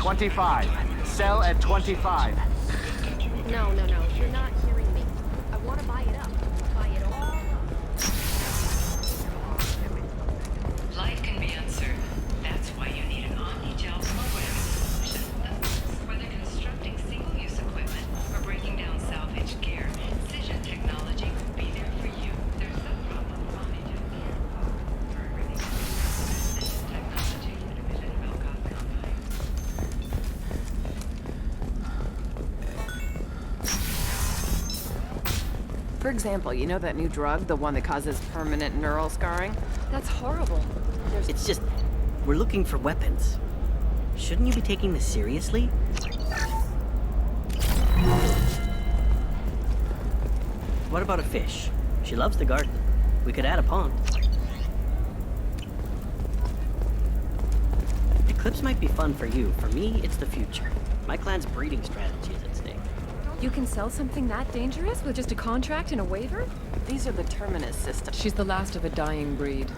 25. Sell at 25. No. You're not hearing me. I want to buy it up. Buy it all up. Life can be uncertain. That's why you need an omni-gel program solution. Whether constructing single-use equipment or breaking down salvaged gear, Cision technology will be there for you. There's no problem with omni-gel gear. For everything else, Cision technology, a division of Elcott Company. For example, you know that new drug, the one that causes permanent neural scarring? That's horrible. It's just, we're looking for weapons. Shouldn't you be taking this seriously? What about a fish? She loves the garden. We could add a pond. Eclipse might be fun for you. For me, it's the future. My clan's breeding strategy is at stake. You can sell something that dangerous with just a contract and a waiver? These are the Terminus systems. She's the last of a dying breed.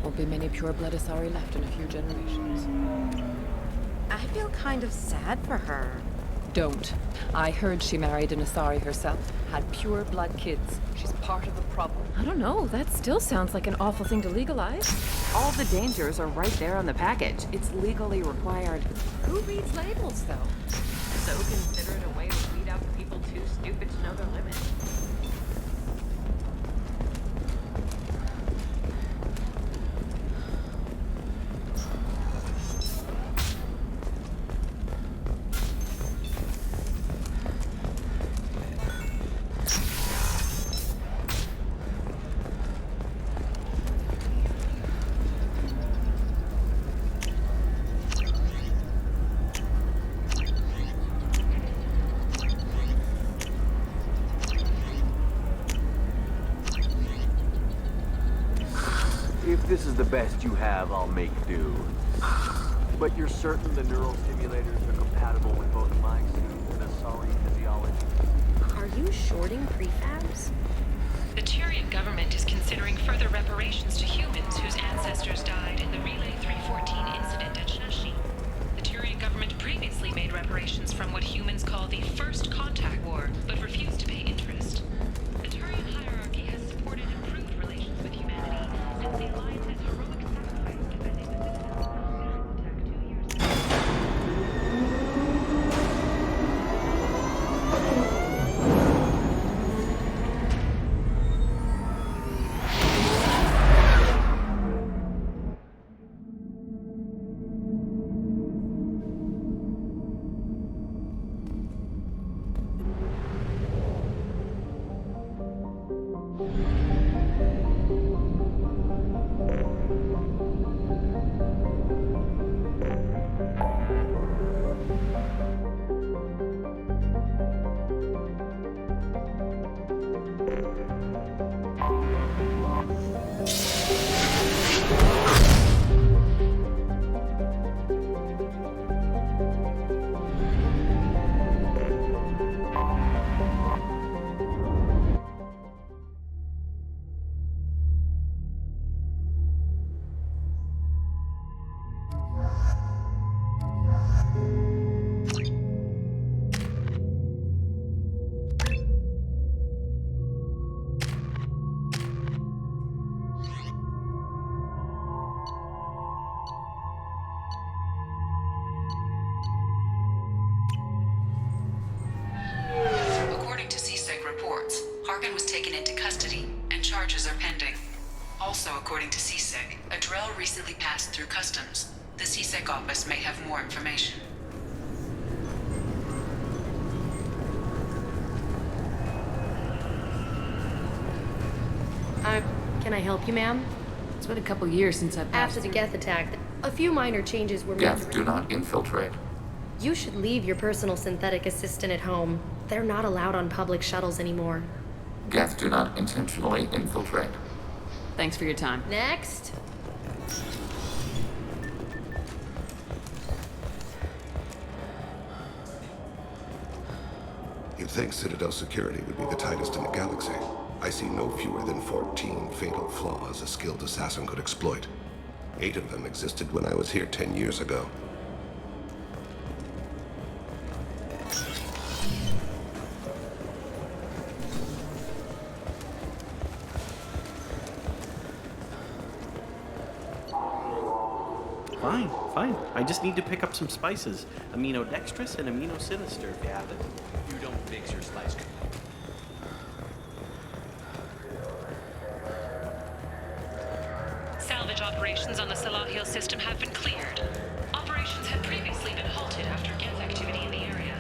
Won't be many pure-blood Asari left in a few generations. I feel kind of sad for her. Don't. I heard she married an Asari herself. Had pure-blood kids. She's part of the problem. I don't know. That still sounds like an awful thing to legalize. All the dangers are right there on the package. It's legally required. Who reads labels, though? So consider it a way to weed out the people too stupid to know their limits. If this is the best you have, I'll make do. But you're certain the neural stimulators are compatible with both my suit and Asari physiology? Are you shorting prefabs? The Turian government is considering further reparations to humans whose ancestors died in the Relay 314 incident at Shashi. The Turian government previously made reparations from what humans call the First Contact War, but refused to pay interest. The Turian hierarchy has supported improved relations with humanity since the Alliance's heroic sacrifice defending the citizens of Alcatraz attack 2 years ago. Charges are pending. Also, according to CSEC, a Drell recently passed through customs. The CSEC office may have more information. Can I help you, ma'am? It's been a couple years since I passed After the through. Geth attack, a few minor changes were made. Geth do not infiltrate. You should leave your personal synthetic assistant at home. They're not allowed on public shuttles anymore. Geth do not intentionally infiltrate. Thanks for your time. Next. You'd think Citadel security would be the tightest in the galaxy. I see no fewer than 14 fatal flaws a skilled assassin could exploit. 8 of them existed when I was here 10 years ago. Fine, fine. I just need to pick up some spices. Aminodextrous and aminosinister if you have it. You don't mix your spice. Salvage operations on the Salahil system have been cleared. Operations had previously been halted after Geth activity in the area.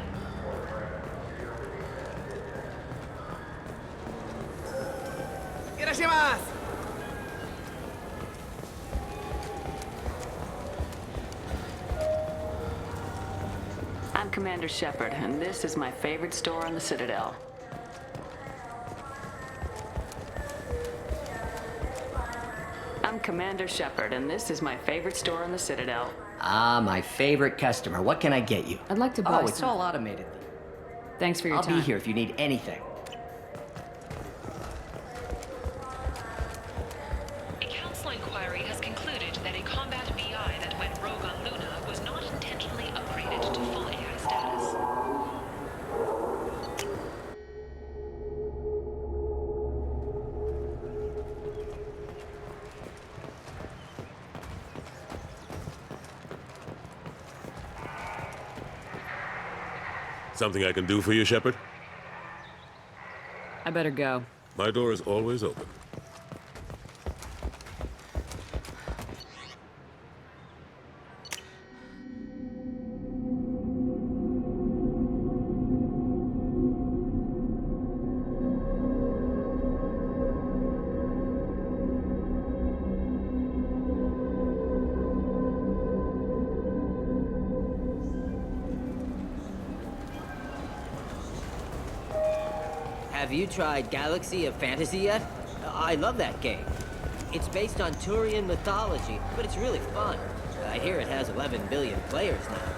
I'm Commander Shepard, and this is my favorite store on the Citadel. I'm Commander Shepard, and this is my favorite store on the Citadel. Ah, my favorite customer. What can I get you? I'd like to buy Oh, it's some. all automated. Thanks for your I'll time. be here if you need anything. A council inquiry has concluded that a combat VI that went rogue on Luna was not intentionally upgraded to full AI status. Something I can do for you, Shepard? I better go. My door is always open. Have you tried Galaxy of Fantasy yet? I love that game. It's based on Turian mythology, but it's really fun. I hear it has 11 billion players now.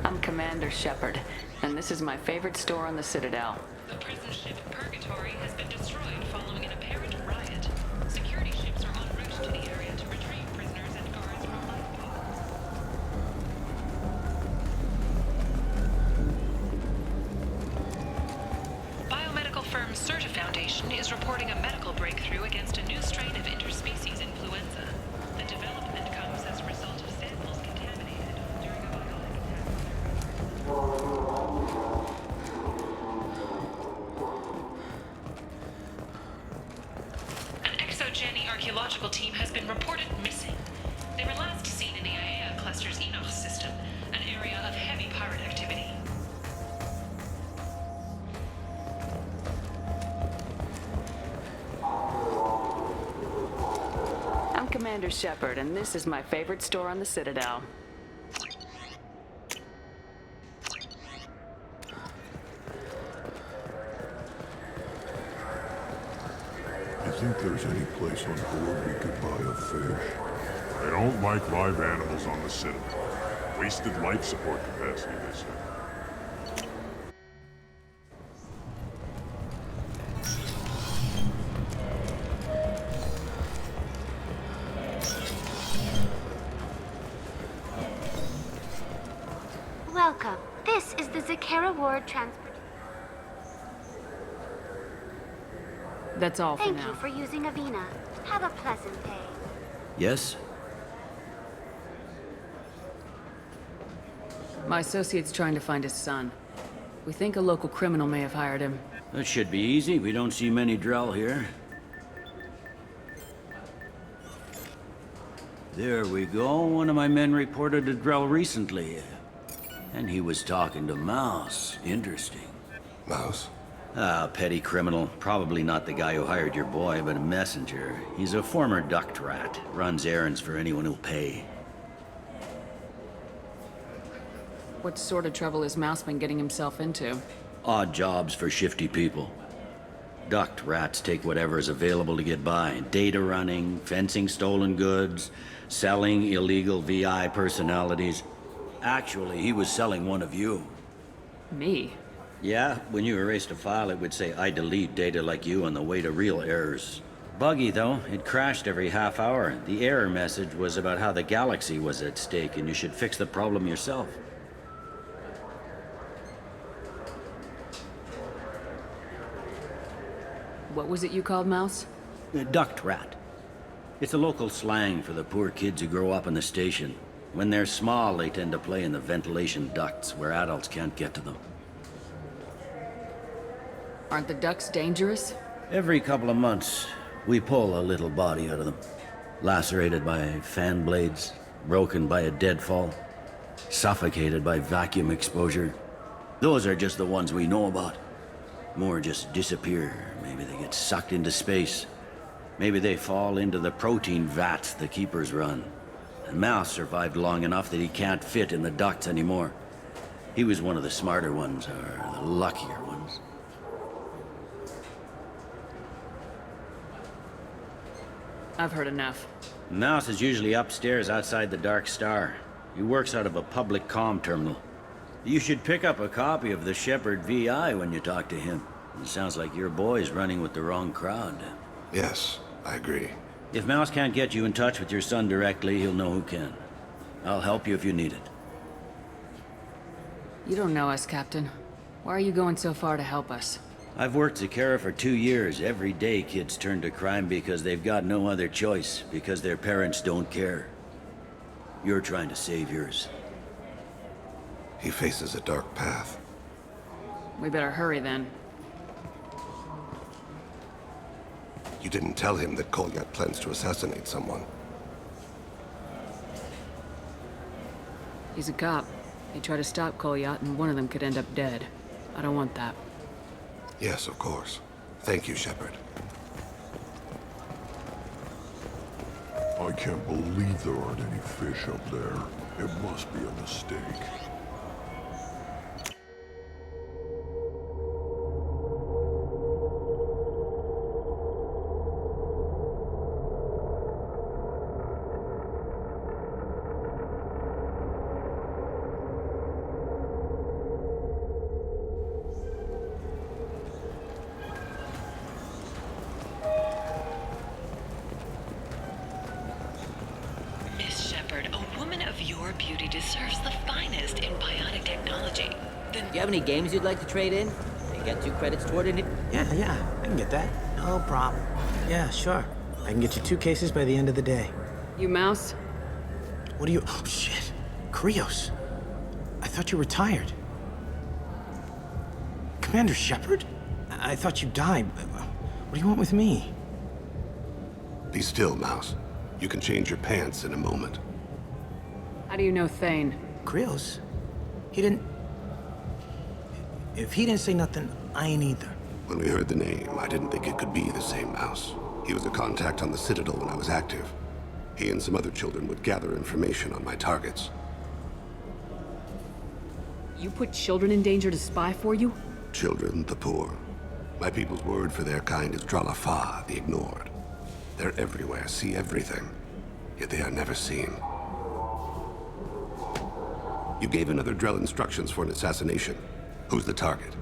I'm Commander Shepard, and this is my favorite store on the Citadel. The prison ship Purgatory has been destroyed following an apparent riot. Security ships are en route to the area to retrieve prisoners and guards from lifeboats. Biomedical firm Certa Foundation is reporting a medical breakthrough against a new strain of interspecies influenza. The development comes as a result of samples contaminated during a bionic An exogeny archaeological team has been reported missing. They were last seen in the Aea cluster's Enoch system, an area of heavy pirate activity. I'm Commander Shepard, and this is my favorite store on the Citadel. You think there's any place on board we could buy a fish? I don't like live animals on the Citadel. Wasted life support capacity, they say. Welcome. This is the Zakera Ward Transport. That's all for Thank now. you for using Avena. Have a pleasant day. Yes? My associate's trying to find his son. We think a local criminal may have hired him. That should be easy. We don't see many Drell here. There we go. One of my men reported a Drell recently. And he was talking to Mouse. Interesting. Mouse? Ah, petty criminal. Probably not the guy who hired your boy, but a messenger. He's a former duct rat. Runs errands for anyone who'll pay. What sort of trouble has Mouse been getting himself into? Odd jobs for shifty people. Duct rats take whatever is available to get by. Data running, fencing stolen goods, selling illegal VI personalities. Actually, he was selling one of you. Me? Yeah, when you erased a file, it would say, I delete data like you on the way to real errors. Buggy, though. It crashed every half hour. The error message was about how the galaxy was at stake, and you should fix the problem yourself. What was it you called Mouse? A duct rat. It's a local slang for the poor kids who grow up in the station. When they're small, they tend to play in the ventilation ducts where adults can't get to them. Aren't the ducks dangerous? Every couple of months, we pull a little body out of them. Lacerated by fan blades, broken by a deadfall, suffocated by vacuum exposure. Those are just the ones we know about. More just disappear. Maybe they get sucked into space. Maybe they fall into the protein vats the keepers run. And Mouse survived long enough that he can't fit in the ducts anymore. He was one of the smarter ones, or the luckier ones. I've heard enough. Mouse is usually upstairs outside the Dark Star. He works out of a public comm terminal. You should pick up a copy of the Shepherd VI when you talk to him. It sounds like your boy's running with the wrong crowd. Yes, I agree. If Mouse can't get you in touch with your son directly, he'll know who can. I'll help you if you need it. You don't know us, Captain. Why are you going so far to help us? I've worked Zakera for 2 years. Every day kids turn to crime because they've got no other choice, because their parents don't care. You're trying to save yours. He faces a dark path. We better hurry then. You didn't tell him that Kolyat plans to assassinate someone. He's a cop. They try to stop Kolyat and one of them could end up dead. I don't want that. Yes, of course. Thank you, Shepard. I can't believe there aren't any fish up there. It must be a mistake. Do you have any games you'd like to trade in? You got 2 credits toward it? Yeah, I can get that. No problem. Yeah, sure. I can get you 2 cases by the end of the day. You Mouse? What are you... Oh, shit. Krios. I thought you were retired. Commander Shepard? I thought you died. What do you want with me? Be still, Mouse. You can change your pants in a moment. How do you know Thane? Krios? He didn't... If he didn't say nothing, I ain't either. When we heard the name, I didn't think it could be the same Mouse. He was a contact on the Citadel when I was active. He and some other children would gather information on my targets. You put children in danger to spy for you? Children, the poor. My people's word for their kind is Dralafa, the ignored. They're everywhere, see everything, yet they are never seen. You gave another Drell instructions for an assassination. Who's the target?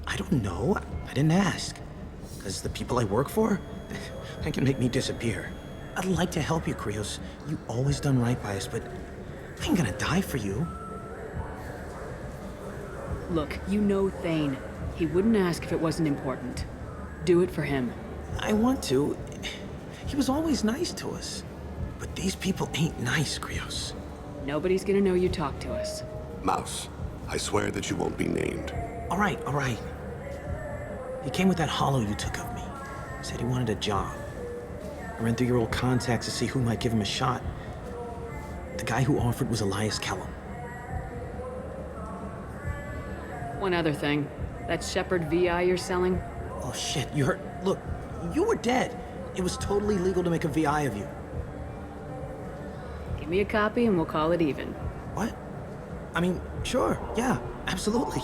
I don't know. I didn't ask. Because the people I work for, they can make me disappear. I'd like to help you, Krios. You always done right by us, but I ain't gonna die for you. Look, you know Thane. He wouldn't ask if it wasn't important. Do it for him. I want to. He was always nice to us. But these people ain't nice, Krios. Nobody's gonna know you talked to us. Mouse, I swear that you won't be named. All right. He came with that hollow you took of me. Said he wanted a job. I ran through your old contacts to see who might give him a shot. The guy who offered was Elias Kellum. One other thing. That Shepherd VI you're selling? Oh, shit. You heard... Look, you were dead. It was totally legal to make a VI of you. Give me a copy and we'll call it even. What? I mean, sure. Yeah, absolutely.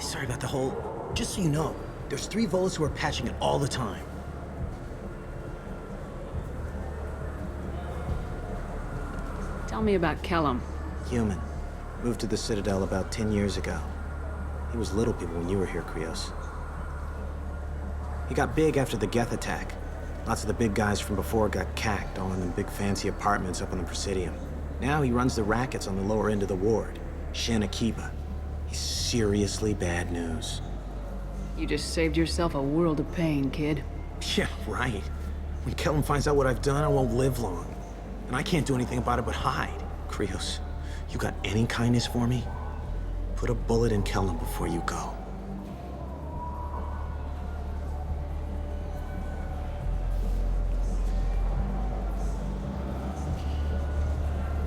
Sorry about the whole... Just so you know, there's 3 Volas who are patching it all the time. Tell me about Kellum. Human. Moved to the Citadel about 10 years ago. He was little people when you were here, Krios. He got big after the Geth attack. Lots of the big guys from before got cacked, all in them big fancy apartments up on the Presidium. Now he runs the rackets on the lower end of the ward, Shin Akiba. He's seriously bad news. You just saved yourself a world of pain, kid. Yeah, right. When Kellum finds out what I've done, I won't live long. And I can't do anything about it but hide. Krios, you got any kindness for me? Put a bullet in Kellum before you go.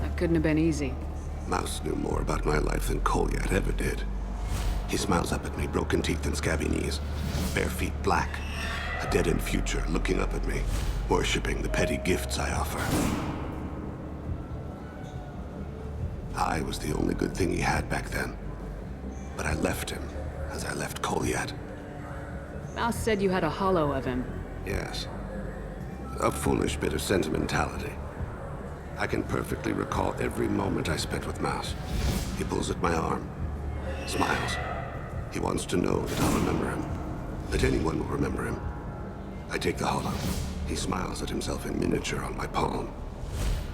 That couldn't have been easy. Mouse knew more about my life than Kolyat ever did. He smiles up at me, broken teeth and scabby knees, bare feet black, a dead-end future looking up at me, worshipping the petty gifts I offer. I was the only good thing he had back then, but I left him as I left Kolyat. Mouse said you had a hollow of him. Yes. A foolish bit of sentimentality. I can perfectly recall every moment I spent with Mouse. He pulls at my arm, smiles. He wants to know that I'll remember him, that anyone will remember him. I take the hollow. He smiles at himself in miniature on my palm.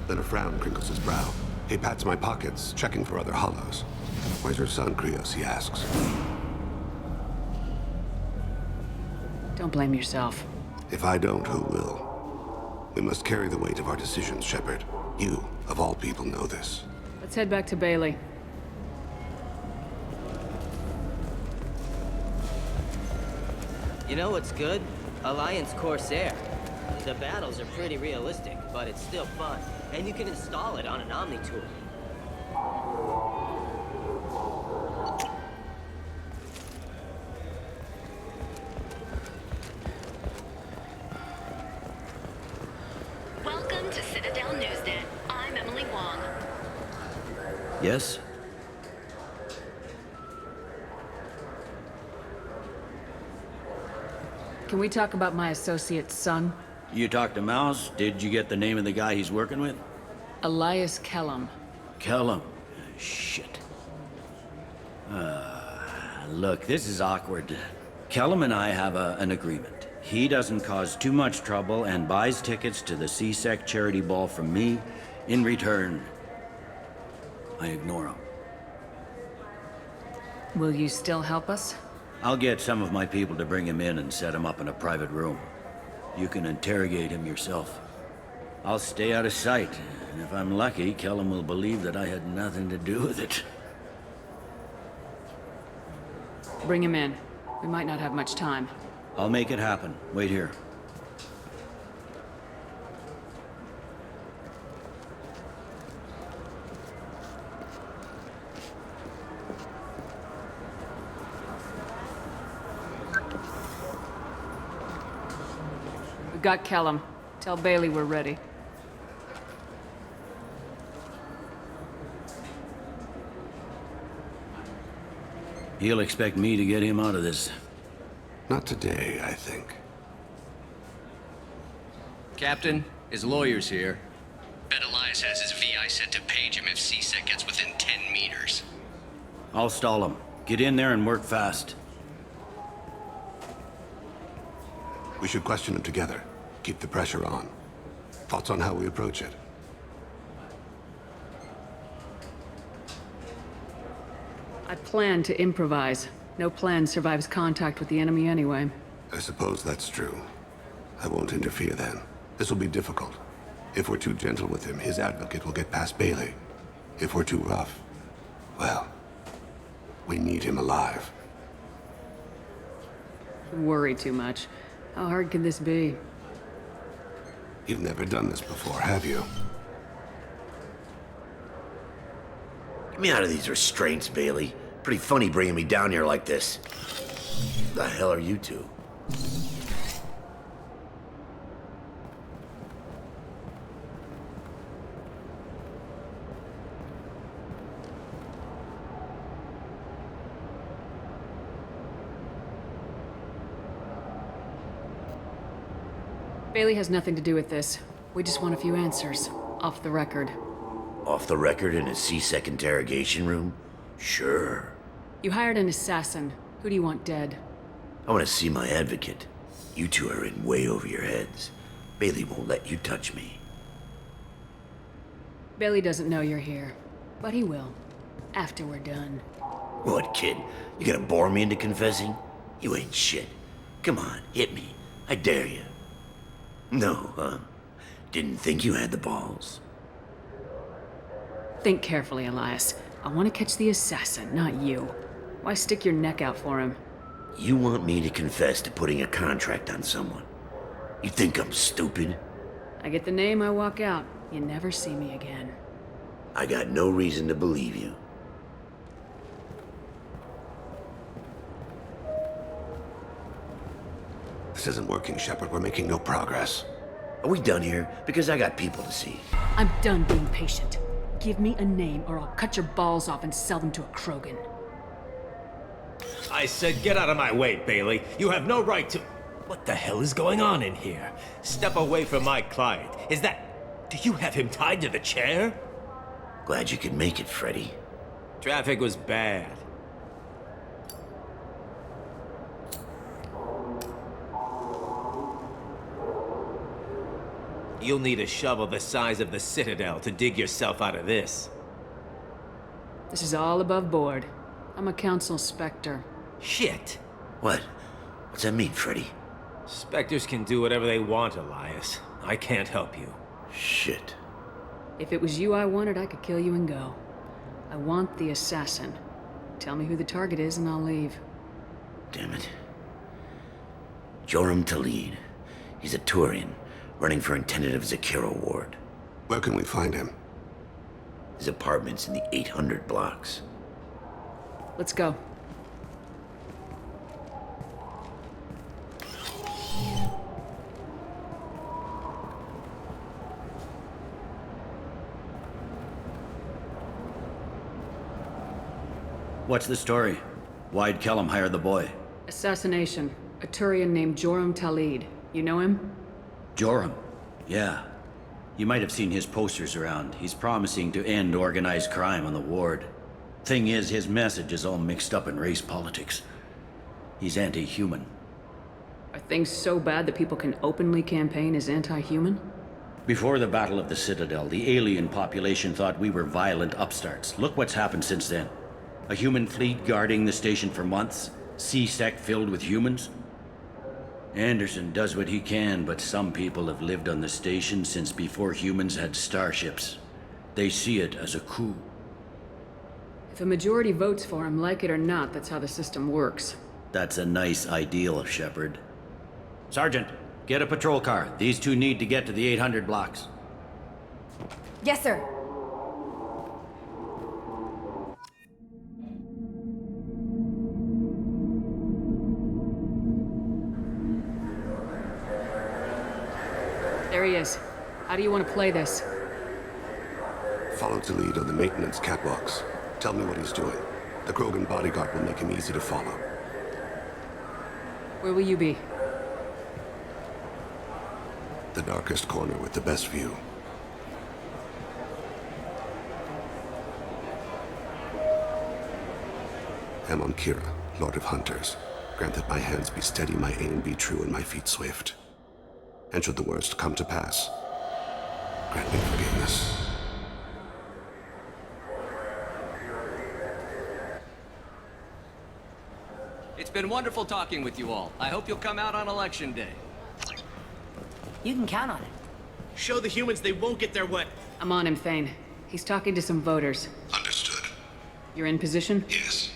Then a frown crinkles his brow. He pats my pockets, checking for other hollows. Where's your son, Krios, he asks. Don't blame yourself. If I don't, who will? We must carry the weight of our decisions, Shepard. You, of all people, know this. Let's head back to Bailey. You know what's good? Alliance Corsair. The battles are pretty realistic, but it's still fun. And you can install it on an Omni-tool. Welcome to Citadel Newsnet. I'm Emily Wong. Yes? Can we talk about my associate's son? You talked to Mouse? Did you get the name of the guy he's working with? Elias Kellum. Kellum. Shit. Look, this is awkward. Kellum and I have an agreement. He doesn't cause too much trouble and buys tickets to the CSEC charity ball from me. In return, I ignore him. Will you still help us? I'll get some of my people to bring him in and set him up in a private room. You can interrogate him yourself. I'll stay out of sight, and if I'm lucky, Kellum will believe that I had nothing to do with it. Bring him in. We might not have much time. I'll make it happen. Wait here. We got Kellum. Tell Bailey we're ready. He'll expect me to get him out of this. Not today, I think. Captain, his lawyer's here. Bet Elias has his VI set to page him if CSEC gets within 10 meters. I'll stall him. Get in there and work fast. We should question him together. Keep the pressure on. Thoughts on how we approach it? I plan to improvise. No plan survives contact with the enemy anyway. I suppose that's true. I won't interfere then. This will be difficult. If we're too gentle with him, his advocate will get past Bailey. If we're too rough, well, we need him alive. You worry too much. How hard can this be? You've never done this before, have you? Get me out of these restraints, Bailey. Pretty funny bringing me down here like this. Who the hell are you two? Bailey has nothing to do with this. We just want a few answers. Off the record. Off the record in a CSEC interrogation room? Sure. You hired an assassin. Who do you want dead? I want to see my advocate. You two are in way over your heads. Bailey won't let you touch me. Bailey doesn't know you're here. But he will. After we're done. What, kid? You gonna bore me into confessing? You ain't shit. Come on, hit me. I dare you. No, didn't think you had the balls. Think carefully, Elias. I want to catch the assassin, not you. Why stick your neck out for him? You want me to confess to putting a contract on someone? You think I'm stupid? I get the name, I walk out. You never see me again. I got no reason to believe you. This isn't working, Shepard. We're making no progress. Are we done here? Because I got people to see. I'm done being patient. Give me a name or I'll cut your balls off and sell them to a Krogan. I said get out of my way, Bailey. You have no right to... What the hell is going on in here? Step away from my client. Is that... Do you have him tied to the chair? Glad you could make it, Freddy. Traffic was bad. You'll need a shovel the size of the Citadel to dig yourself out of this. This is all above board. I'm a council specter. Shit. What? What's that mean, Freddy? Specters can do whatever they want, Elias. I can't help you. Shit. If it was you I wanted, I could kill you and go. I want the assassin. Tell me who the target is and I'll leave. Damn it. Joram Talid. He's a Turian, running for intendant of Zakera Ward. Where can we find him? His apartment's in the 800 blocks. Let's go. What's the story? Why'd Kellum hire the boy? Assassination. A Turian named Joram Talid. You know him? Joram? Yeah. You might have seen his posters around. He's promising to end organized crime on the ward. Thing is, his message is all mixed up in race politics. He's anti-human. Are things so bad that people can openly campaign as anti-human? Before the Battle of the Citadel, the alien population thought we were violent upstarts. Look what's happened since then. A human fleet guarding the station for months. C-Sec filled with humans. Anderson does what he can, but some people have lived on the station since before humans had starships. They see it as a coup. If a majority votes for him, like it or not, that's how the system works. That's a nice ideal, Shepard. Sergeant, get a patrol car. These two need to get to the 800 blocks. Yes, sir. There he is. How do you want to play this? Follow Talid on the maintenance catwalks. Tell me what he's doing. The Krogan bodyguard will make him easy to follow. Where will you be? The darkest corner with the best view. Amon Kira, Lord of Hunters. Grant that my hands be steady, my aim be true, and my feet swift. And should the worst come to pass, grant me forgiveness. It's been wonderful talking with you all. I hope you'll come out on Election Day. You can count on it. Show the humans they won't get their way. I'm on him, Thane. He's talking to some voters. Understood. You're in position? Yes.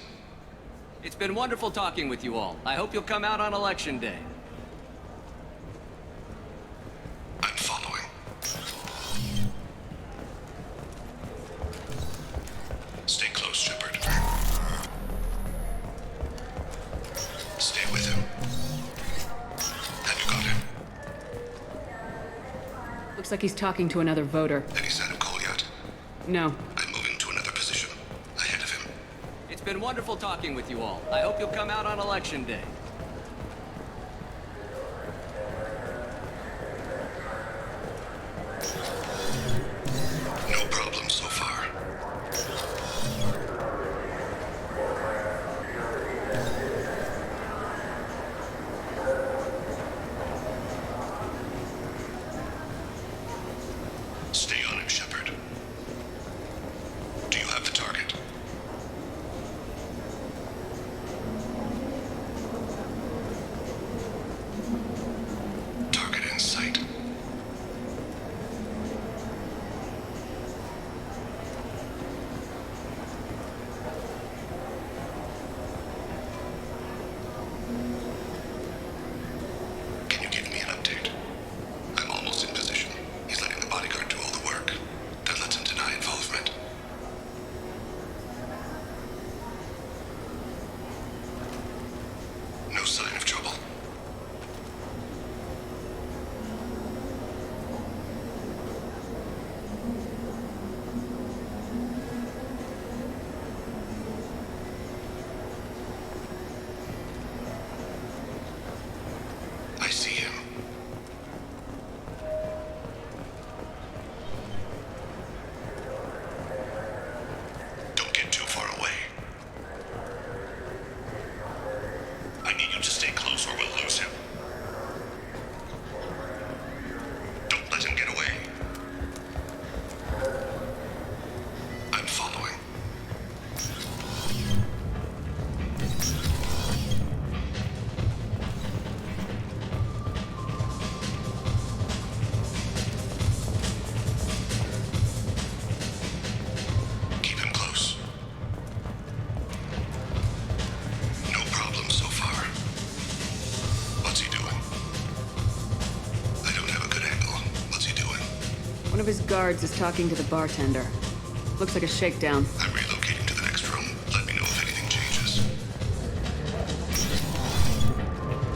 It's been wonderful talking with you all. I hope you'll come out on Election Day. I'm following. Stay close, Shepard. Stay with him. Have you got him? Looks like he's talking to another voter. Any sign of call yet? No. I'm moving to another position. Ahead of him. It's been wonderful talking with you all. I hope you'll come out on Election Day. No problem so far. Stay on him, Shepard. Do you have the target? of his guards is talking to the bartender. Looks like a shakedown. I'm relocating to the next room. Let me know if anything changes.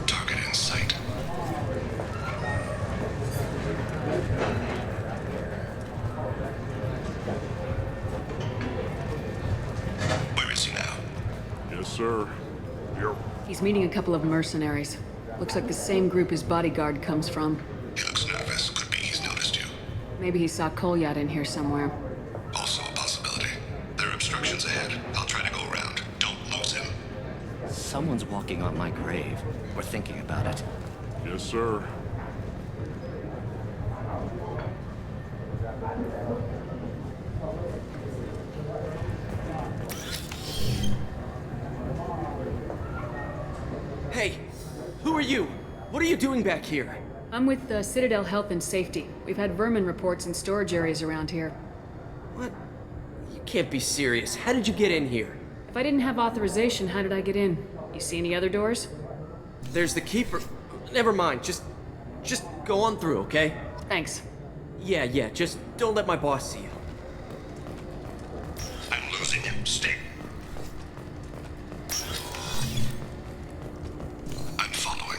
Target in sight. Where is he now? Yes, sir. Here. He's meeting a couple of mercenaries. Looks like the same group his bodyguard comes from. He looks nervous. Could be he's noticed you. Maybe he saw Kolyat in here somewhere. Also a possibility. There are obstructions ahead. I'll try to go around. Don't lose him. Someone's walking on my grave. Or thinking about it. Yes, sir. Hey, who are you? What are you doing back here? I'm with Citadel Health and Safety. We've had vermin reports in storage areas around here. What? You can't be serious. How did you get in here? If I didn't have authorization, how did I get in? You see any other doors? There's the keeper. Never mind. Just go on through, okay? Thanks. Yeah, just don't let my boss see you. I'm losing him. Stay. I'm following.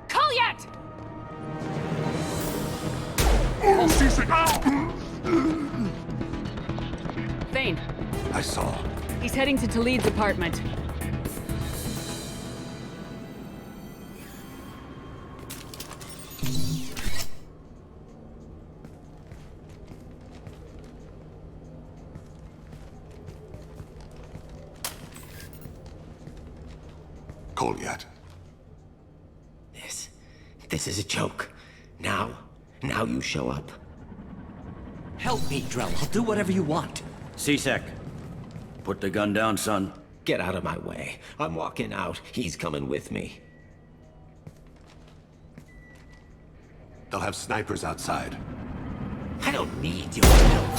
Kolyat! Thane. I saw. He's heading to Talid's apartment. Kolyat. This is a joke. Now you show up. Help me, Drell. I'll do whatever you want. C-Sec. Put the gun down, son. Get out of my way. I'm walking out. He's coming with me. They'll have snipers outside. I don't need your help.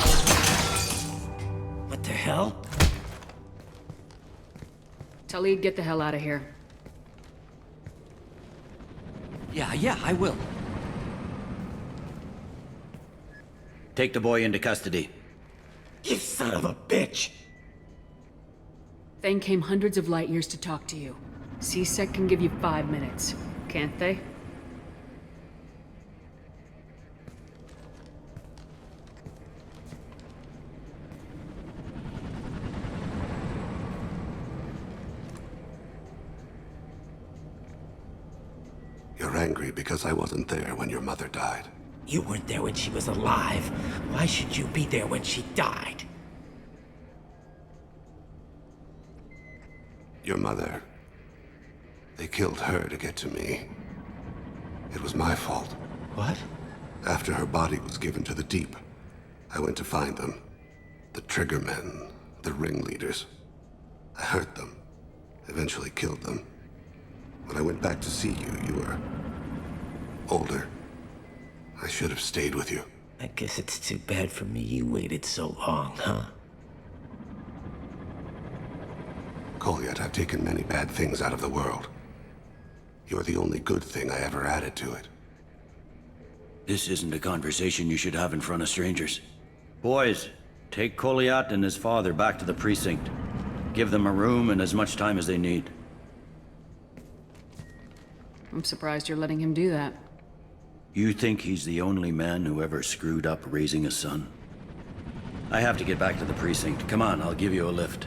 What the hell? Talid, get the hell out of here. Yeah, I will. Take the boy into custody. You son of a bitch! Thane came hundreds of light years to talk to you. C-Sec can give you 5 minutes, can't they? You're angry because I wasn't there when your mother died. You weren't there when she was alive. Why should you be there when she died? Your mother. They killed her to get to me. It was my fault. What? After her body was given to the deep, I went to find them. The triggermen, the ringleaders. I hurt them. Eventually killed them. When I went back to see you, you were older. I should have stayed with you. I guess it's too bad for me you waited so long, huh? Kolyat, I've taken many bad things out of the world. You're the only good thing I ever added to it. This isn't a conversation you should have in front of strangers. Boys, take Kolyat and his father back to the precinct. Give them a room and as much time as they need. I'm surprised you're letting him do that. You think he's the only man who ever screwed up raising a son? I have to get back to the precinct. Come on, I'll give you a lift.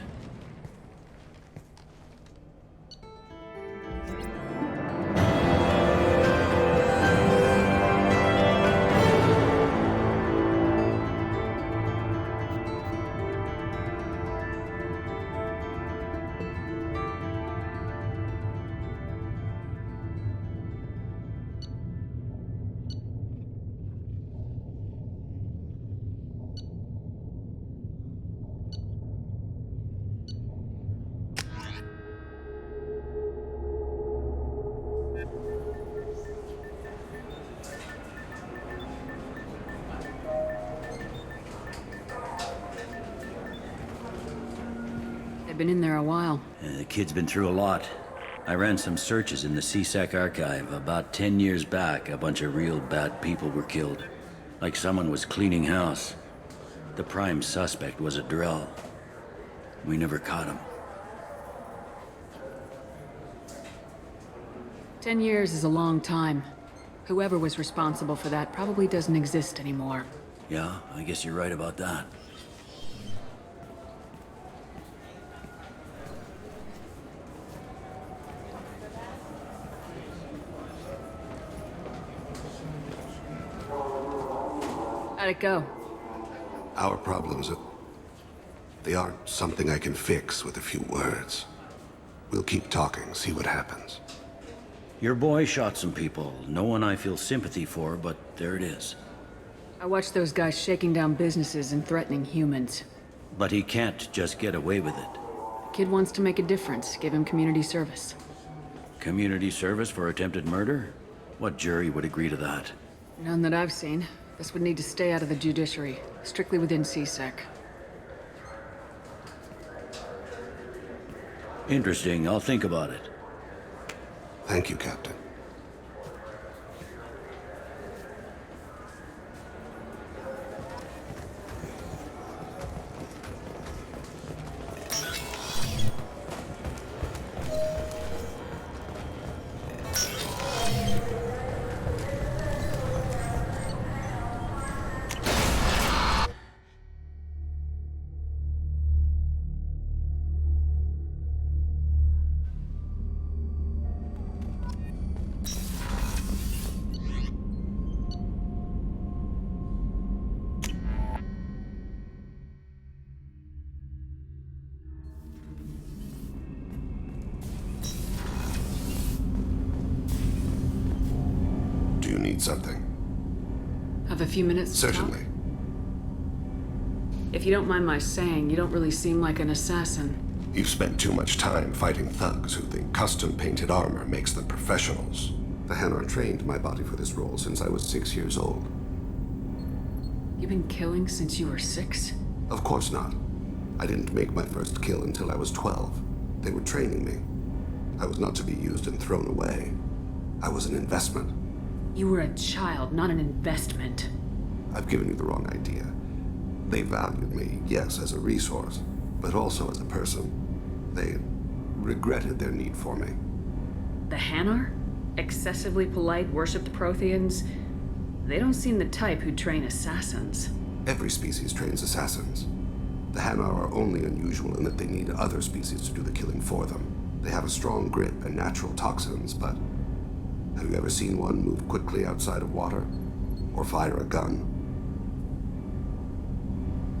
I've been in there a while. The kid's been through a lot. I ran some searches in the CSEC archive. About 10 years back, a bunch of real bad people were killed. Like someone was cleaning house. The prime suspect was a Drell. We never caught him. 10 years is a long time. Whoever was responsible for that probably doesn't exist anymore. Yeah, I guess you're right about that. How'd it go? Our problems, they aren't something I can fix with a few words. We'll keep talking, see what happens. Your boy shot some people. No one I feel sympathy for, but there it is. I watched those guys shaking down businesses and threatening humans. But he can't just get away with it. Kid wants to make a difference. Give him community service. Community service for attempted murder? What jury would agree to that? None that I've seen. This would need to stay out of the judiciary. Strictly within CSEC. Interesting. I'll think about it. Thank you, Captain. Something. Have a few minutes to Certainly. talk? If you don't mind my saying, you don't really seem like an assassin. You've spent too much time fighting thugs who think custom-painted armor makes them professionals. The Hanar trained my body for this role since I was 6 years old. You've been killing since you were 6? Of course not. I didn't make my first kill until I was 12. They were training me. I was not to be used and thrown away. I was an investment. You were a child, not an investment. I've given you the wrong idea. They valued me, yes, as a resource, but also as a person. They regretted their need for me. The Hanar? Excessively polite, worshipped Protheans? They don't seem the type who'd train assassins. Every species trains assassins. The Hanar are only unusual in that they need other species to do the killing for them. They have a strong grip and natural toxins, but have you ever seen one move quickly outside of water? Or fire a gun?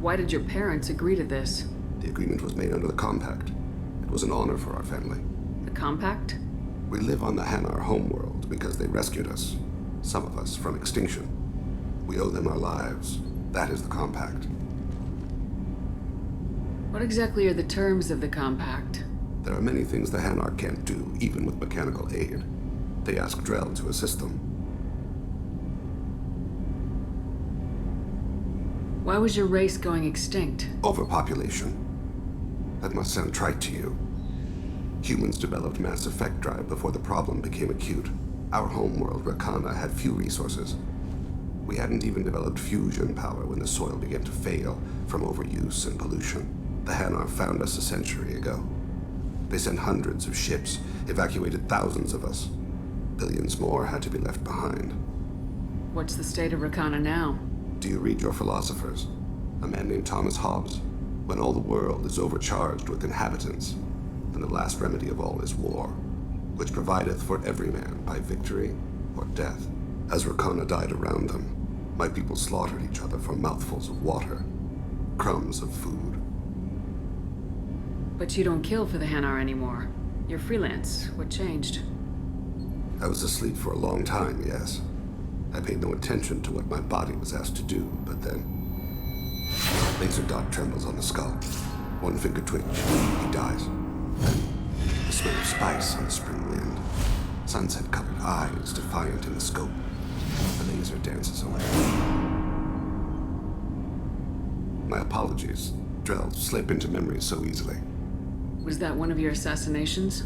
Why did your parents agree to this? The agreement was made under the Compact. It was an honor for our family. The Compact? We live on the Hanar homeworld because they rescued us. Some of us from extinction. We owe them our lives. That is the Compact. What exactly are the terms of the Compact? There are many things the Hanar can't do, even with mechanical aid. They ask Drell to assist them. Why was your race going extinct? Overpopulation. That must sound trite to you. Humans developed mass effect drive before the problem became acute. Our homeworld, Rakana, had few resources. We hadn't even developed fusion power when the soil began to fail from overuse and pollution. The Hanar found us a century ago. They sent hundreds of ships, evacuated thousands of us. Billions more had to be left behind. What's the state of Rakana now? Do you read your philosophers? A man named Thomas Hobbes. When all the world is overcharged with inhabitants, then the last remedy of all is war, which provideth for every man by victory or death. As Rakana died around them, my people slaughtered each other for mouthfuls of water, crumbs of food. But you don't kill for the Hanar anymore. You're freelance. What changed? I was asleep for a long time, yes. I paid no attention to what my body was asked to do, but then... Laser dot trembles on the skull. One finger twitch. He dies. Then the smell of spice on the spring wind. Sunset-colored eyes defiant in the scope. The laser dances away. My apologies. Drell slip into memory so easily. Was that one of your assassinations?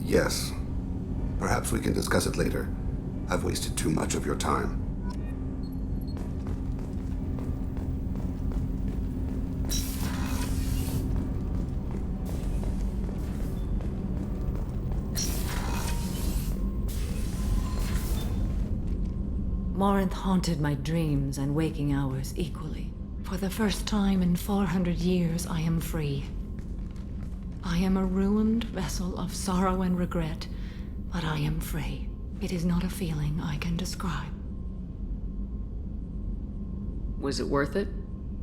Yes. Perhaps we can discuss it later. I've wasted too much of your time. Morinth haunted my dreams and waking hours equally. For the first time in 400 years, I am free. I am a ruined vessel of sorrow and regret, but I am free. It is not a feeling I can describe. Was it worth it?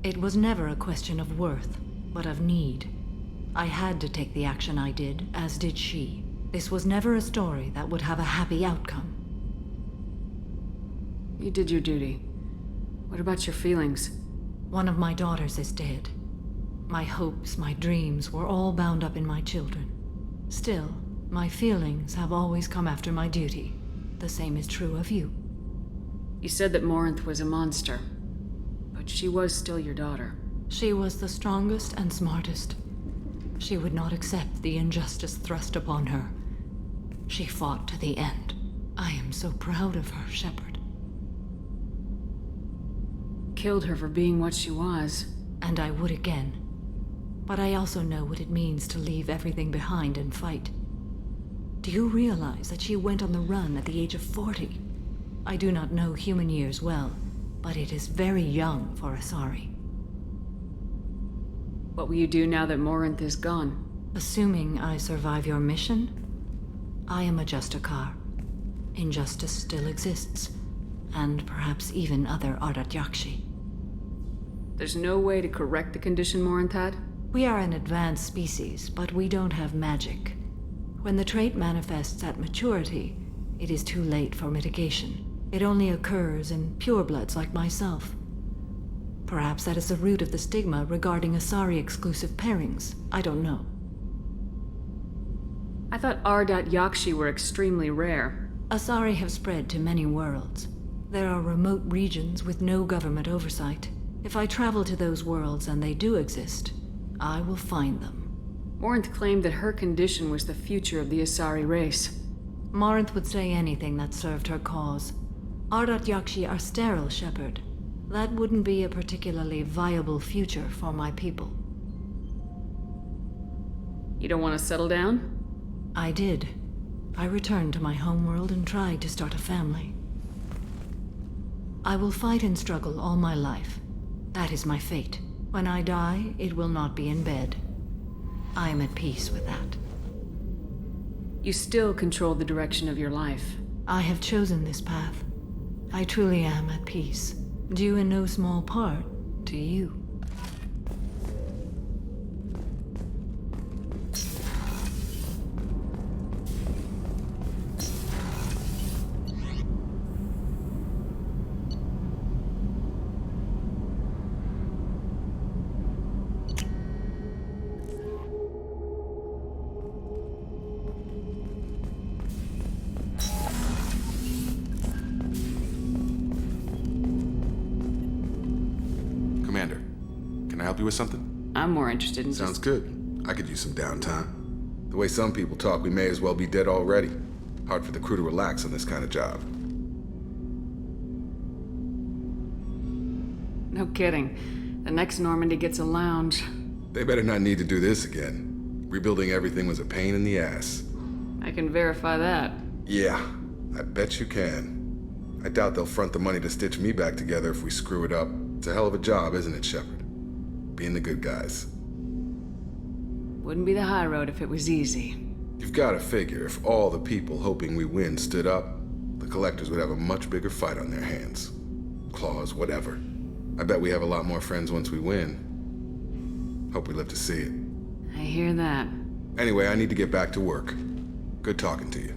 It was never a question of worth, but of need. I had to take the action I did, as did she. This was never a story that would have a happy outcome. You did your duty. What about your feelings? One of my daughters is dead. My hopes, my dreams were all bound up in my children. Still, my feelings have always come after my duty. The same is true of you. You said that Morinth was a monster, but she was still your daughter. She was the strongest and smartest. She would not accept the injustice thrust upon her. She fought to the end. I am so proud of her, Shepard. Killed her for being what she was. And I would again. But I also know what it means to leave everything behind and fight. Do you realize that she went on the run at the age of 40? I do not know human years well, but it is very young for Asari. What will you do now that Morinth is gone? Assuming I survive your mission, I am a Justikar. Injustice still exists, and perhaps even other Ardat Yakshi. There's no way to correct the condition Morinth had? We are an advanced species, but we don't have magic. When the trait manifests at maturity, it is too late for mitigation. It only occurs in purebloods like myself. Perhaps that is the root of the stigma regarding Asari-exclusive pairings. I don't know. I thought Ardat Yakshi were extremely rare. Asari have spread to many worlds. There are remote regions with no government oversight. If I travel to those worlds, and they do exist, I will find them. Morinth claimed that her condition was the future of the Asari race. Morinth would say anything that served her cause. Ardat Yakshi are sterile, Shepard. That wouldn't be a particularly viable future for my people. You don't want to settle down? I did. I returned to my homeworld and tried to start a family. I will fight and struggle all my life. That is my fate. When I die, it will not be in bed. I am at peace with that. You still control the direction of your life. I have chosen this path. I truly am at peace, due in no small part to you. Commander, can I help you with something? I'm more interested in Sounds good. I could use some downtime. The way some people talk, we may as well be dead already. Hard for the crew to relax on this kind of job. No kidding. The next Normandy gets a lounge. They better not need to do this again. Rebuilding everything was a pain in the ass. I can verify that. Yeah, I bet you can. I doubt they'll front the money to stitch me back together if we screw it up. It's a hell of a job, isn't it, Shepard? Being the good guys. Wouldn't be the high road if it was easy. You've got to figure if all the people hoping we win stood up, the collectors would have a much bigger fight on their hands. Claws, whatever. I bet we have a lot more friends once we win. Hope we live to see it. I hear that. Anyway, I need to get back to work. Good talking to you.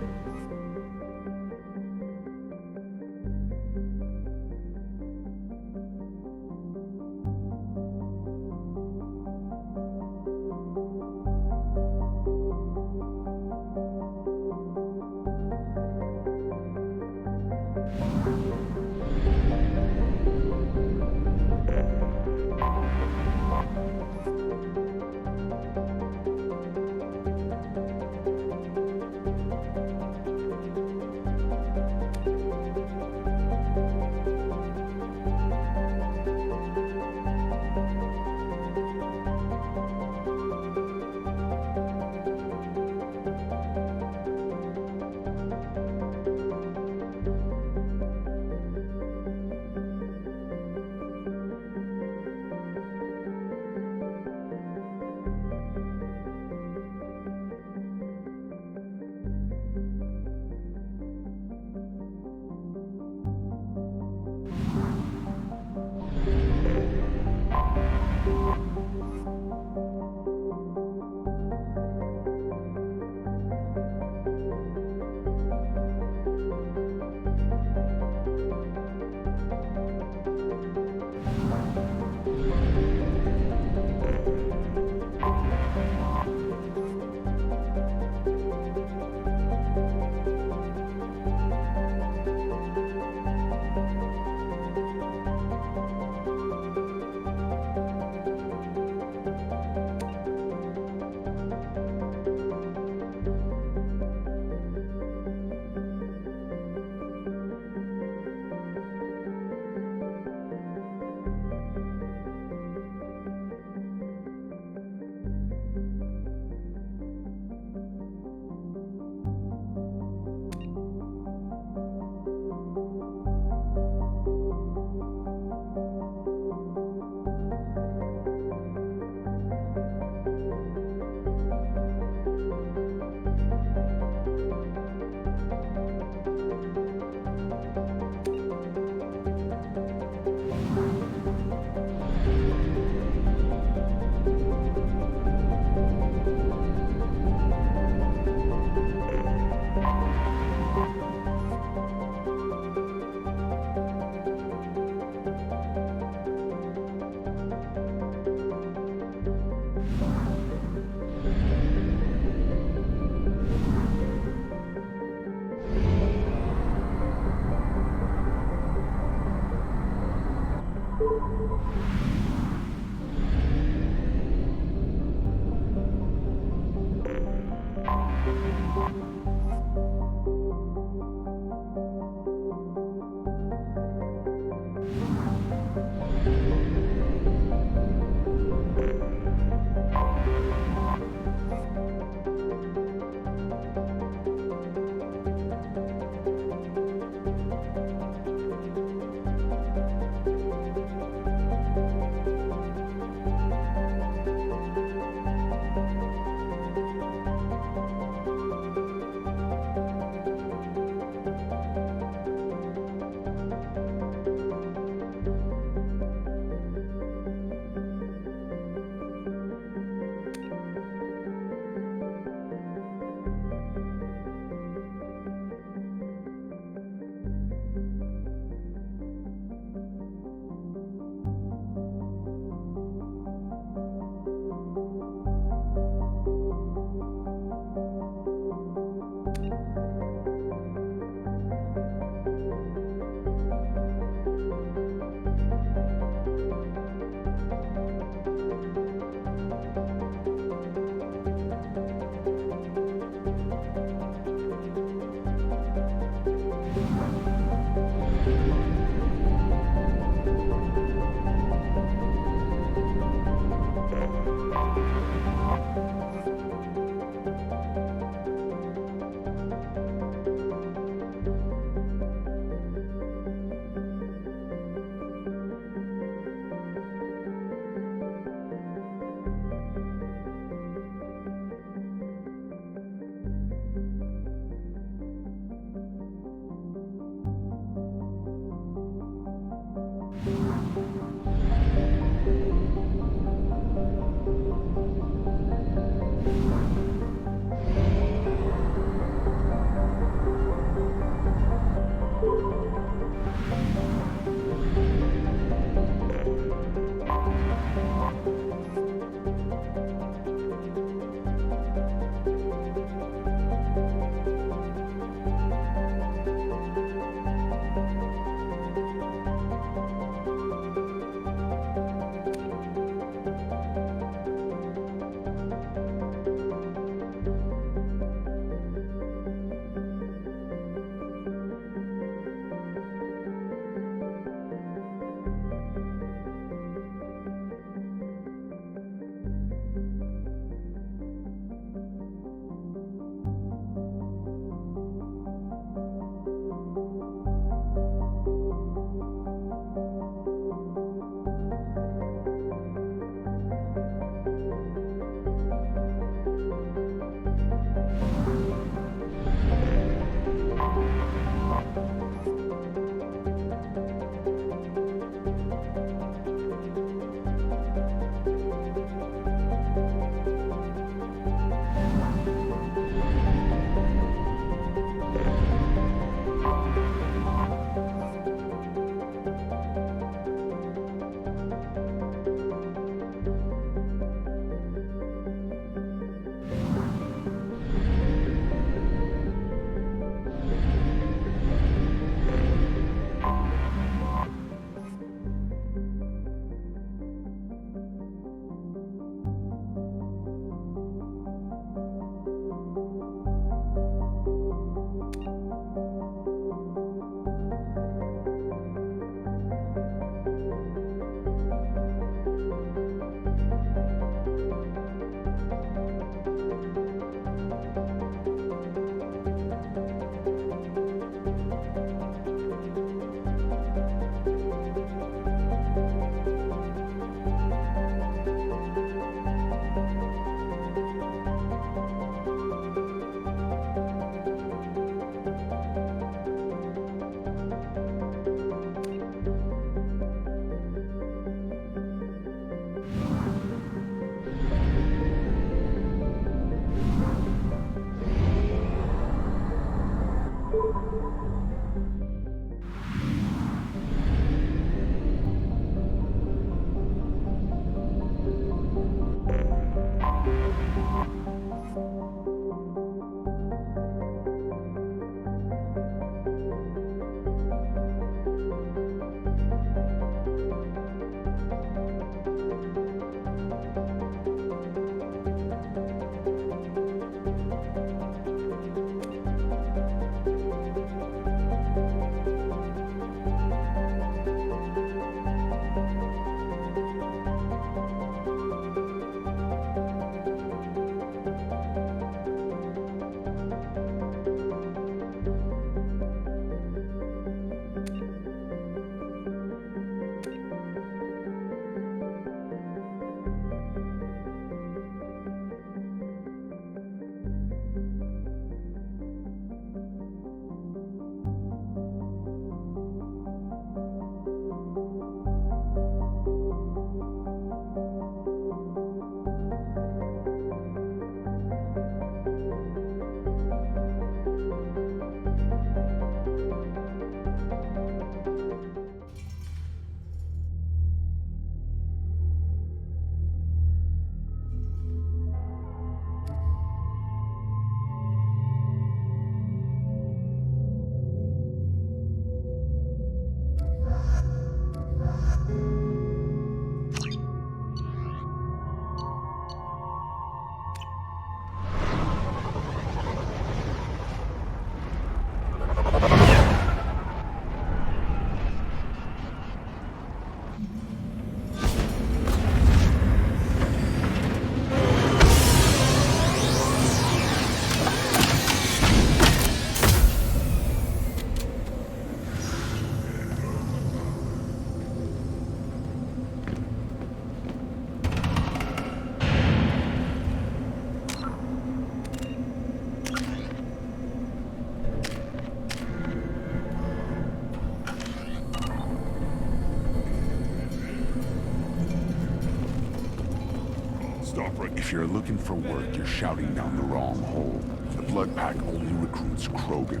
If you're looking for work, you're shouting down the wrong hole. The Blood Pack only recruits Krogan.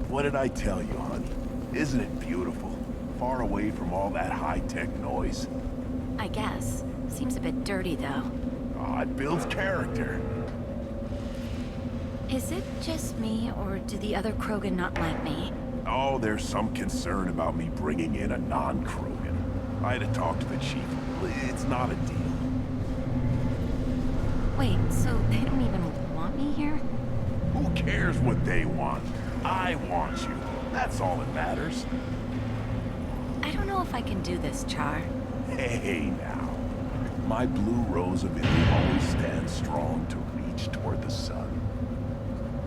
What did I tell you, honey? Isn't it beautiful? Far away from all that high-tech noise. I guess. Seems a bit dirty, though. Aw, it builds character. Is it just me, or do the other Krogan not like me? Oh, there's some concern about me bringing in a non-Krogan. I had to talk to the chief. It's not a deal. Wait, so they don't even want me here? Who cares what they want? I want you. That's all that matters. I don't know if I can do this, Char. Hey, now. My blue rose of Italy always stands strong to reach toward the sun.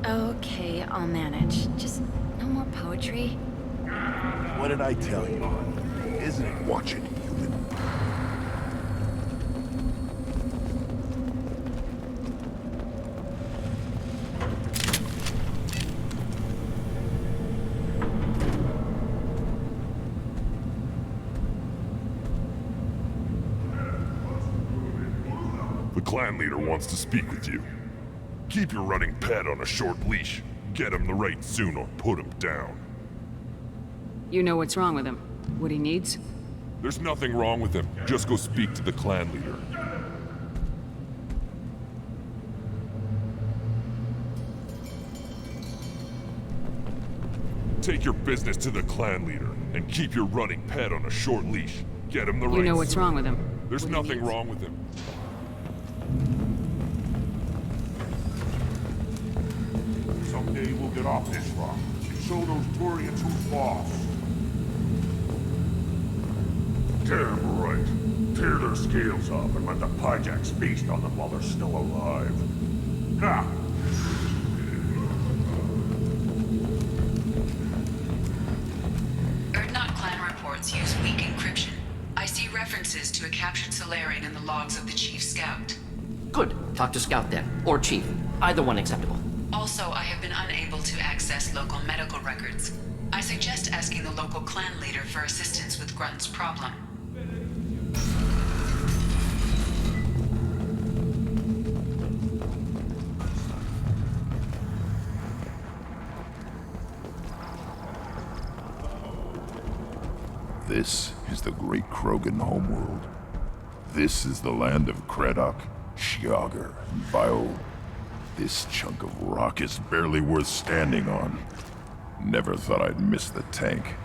Okay, I'll manage. Just no more poetry. What did I tell you, honey? Isn't it? Watch it, human. The clan leader wants to speak with you. Keep your running pet on a short leash. Get him the right soon or put him down. You know what's wrong with him? What he needs? There's nothing wrong with him. Just go speak to the clan leader. Take your business to the clan leader, and keep your running pet on a short leash. Get him the right... You know what's wrong with him? There's nothing wrong with him. Someday we'll get off this rock and show those Turians who's boss. Damn right. Tear their scales off and let the Pyjaks feast on them while they're still alive. Ha! Erdnot clan reports use weak encryption. I see references to a captured Solarian in the logs of the Chief Scout. Good. Talk to Scout then. Or Chief. Either one acceptable. Also, I have been unable to access local medical records. I suggest asking the local clan leader for assistance with Grunt's problem. This is the great Krogan homeworld. This is the land of Kredok, Shiagar, and Vio. This chunk of rock is barely worth standing on. Never thought I'd miss the tank.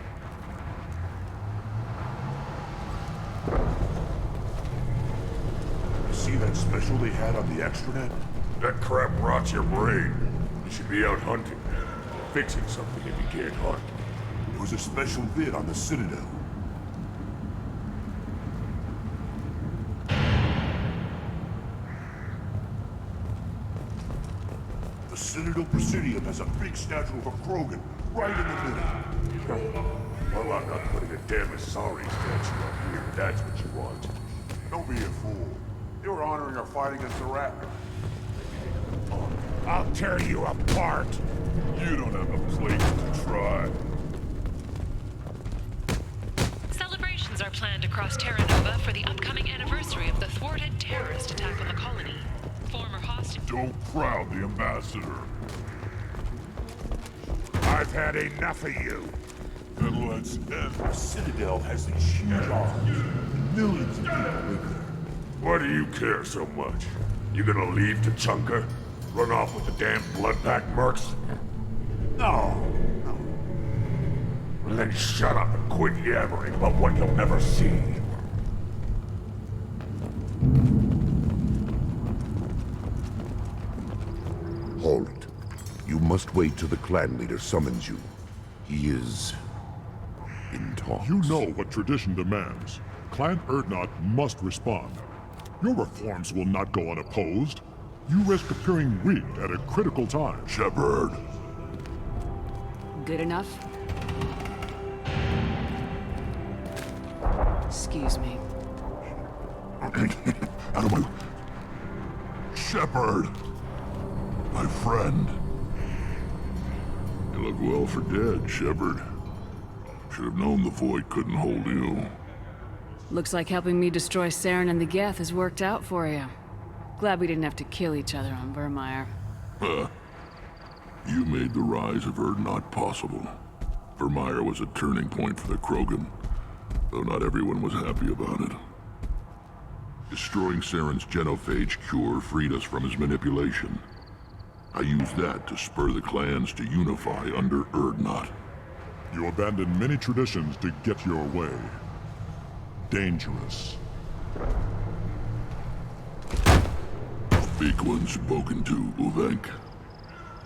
See that special they had on the extranet? That crap rots your brain. You should be out hunting. Fixing something if you can't hunt. There was a special vid on the Citadel. The Citadel Presidium has a big statue of a Krogan right in the middle. Well, I'm not putting a damn Asari statue up here. That's what you want. Don't be a fool. You're honoring our fight against the Raptor. I'll tear you apart. You don't have a place to try. Celebrations are planned across Terra Nova for the upcoming anniversary of the thwarted terrorist attack on the colony. Former hostage... Don't crowd the ambassador. I've had enough of you. Then let's end. The Citadel has these huge arms. Millions of people live there. Why do you care so much? You gonna leave Tachanka? Run off with the damn blood-packed mercs? No. Well, then shut up and quit yammering about what you'll never see. Halt. You must wait till the clan leader summons you. He is... in talks. You know what tradition demands. Clan Urdnot must respond. Your reforms will not go unopposed. You risk appearing weak at a critical time. Shepard. Good enough? Excuse me. Out of my... Shepard! My friend. You look well for dead, Shepard. Should have known the Void couldn't hold you. Looks like helping me destroy Saren and the Geth has worked out for you. Glad we didn't have to kill each other on Vermeer. Huh. You made the rise of Urdnot possible. Vermeer was a turning point for the Krogan, though not everyone was happy about it. Destroying Saren's genophage cure freed us from his manipulation. I used that to spur the clans to unify under Urdnot. You abandoned many traditions to get your way. Dangerous. Big one spoken to, Uvenk.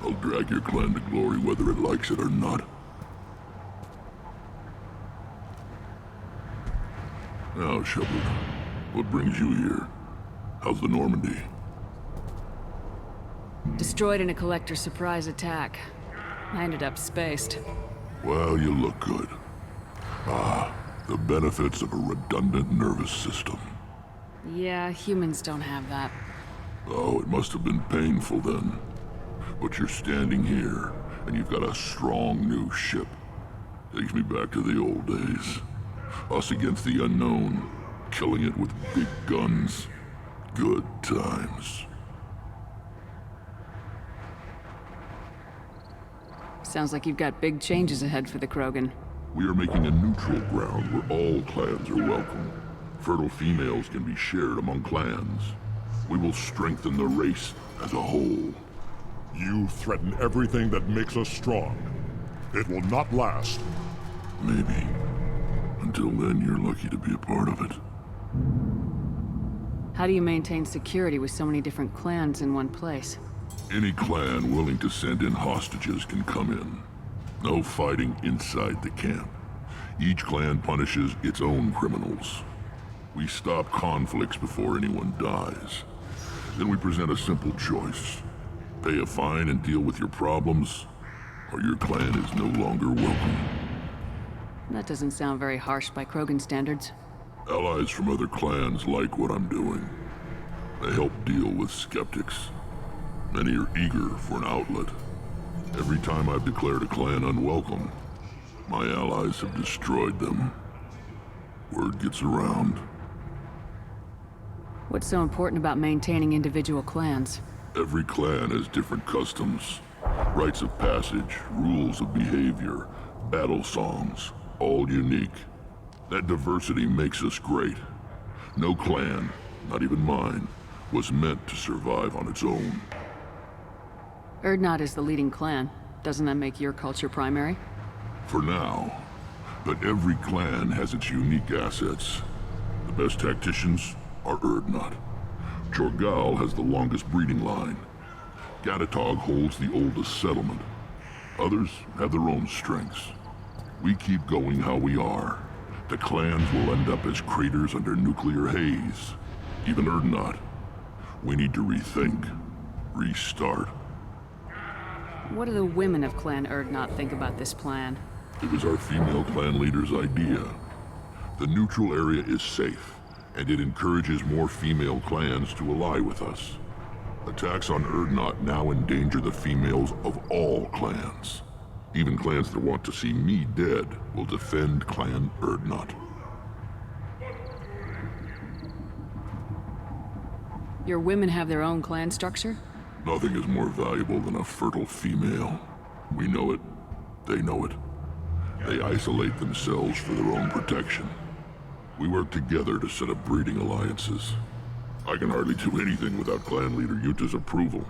I'll drag your clan to glory whether it likes it or not. Now, Shepard, what brings you here? How's the Normandy? Destroyed in a Collector surprise attack. I ended up spaced. Well, you look good. Ah, the benefits of a redundant nervous system. Yeah, humans don't have that. Oh, it must have been painful then. But you're standing here, and you've got a strong new ship. Takes me back to the old days. Us against the unknown, killing it with big guns. Good times. Sounds like you've got big changes ahead for the Krogan. We are making a neutral ground where all clans are welcome. Fertile females can be shared among clans. We will strengthen the race as a whole. You threaten everything that makes us strong. It will not last. Maybe. Until then, you're lucky to be a part of it. How do you maintain security with so many different clans in one place? Any clan willing to send in hostages can come in. No fighting inside the camp. Each clan punishes its own criminals. We stop conflicts before anyone dies. Then we present a simple choice. Pay a fine and deal with your problems, or your clan is no longer welcome. That doesn't sound very harsh by Krogan standards. Allies from other clans like what I'm doing. They help deal with skeptics. Many are eager for an outlet. Every time I've declared a clan unwelcome, my allies have destroyed them. Word gets around. What's so important about maintaining individual clans? Every clan has different customs, rites of passage, rules of behavior, battle songs, all unique. That diversity makes us great. No clan, not even mine, was meant to survive on its own. Urdnot is the leading clan. Doesn't that make your culture primary? For now. But every clan has its unique assets. The best tacticians are Urdnot. Jorgal has the longest breeding line. Gatatog holds the oldest settlement. Others have their own strengths. We keep going how we are. The clans will end up as craters under nuclear haze. Even Urdnot. We need to rethink. Restart. What do the women of Clan Urdnot think about this plan? It was our female clan leader's idea. The neutral area is safe, and it encourages more female clans to ally with us. Attacks on Urdnot now endanger the females of all clans. Even clans that want to see me dead will defend Clan Urdnot. Your women have their own clan structure? Nothing is more valuable than a fertile female. We know it. They know it. They isolate themselves for their own protection. We work together to set up breeding alliances. I can hardly do anything without clan leader Yuta's approval.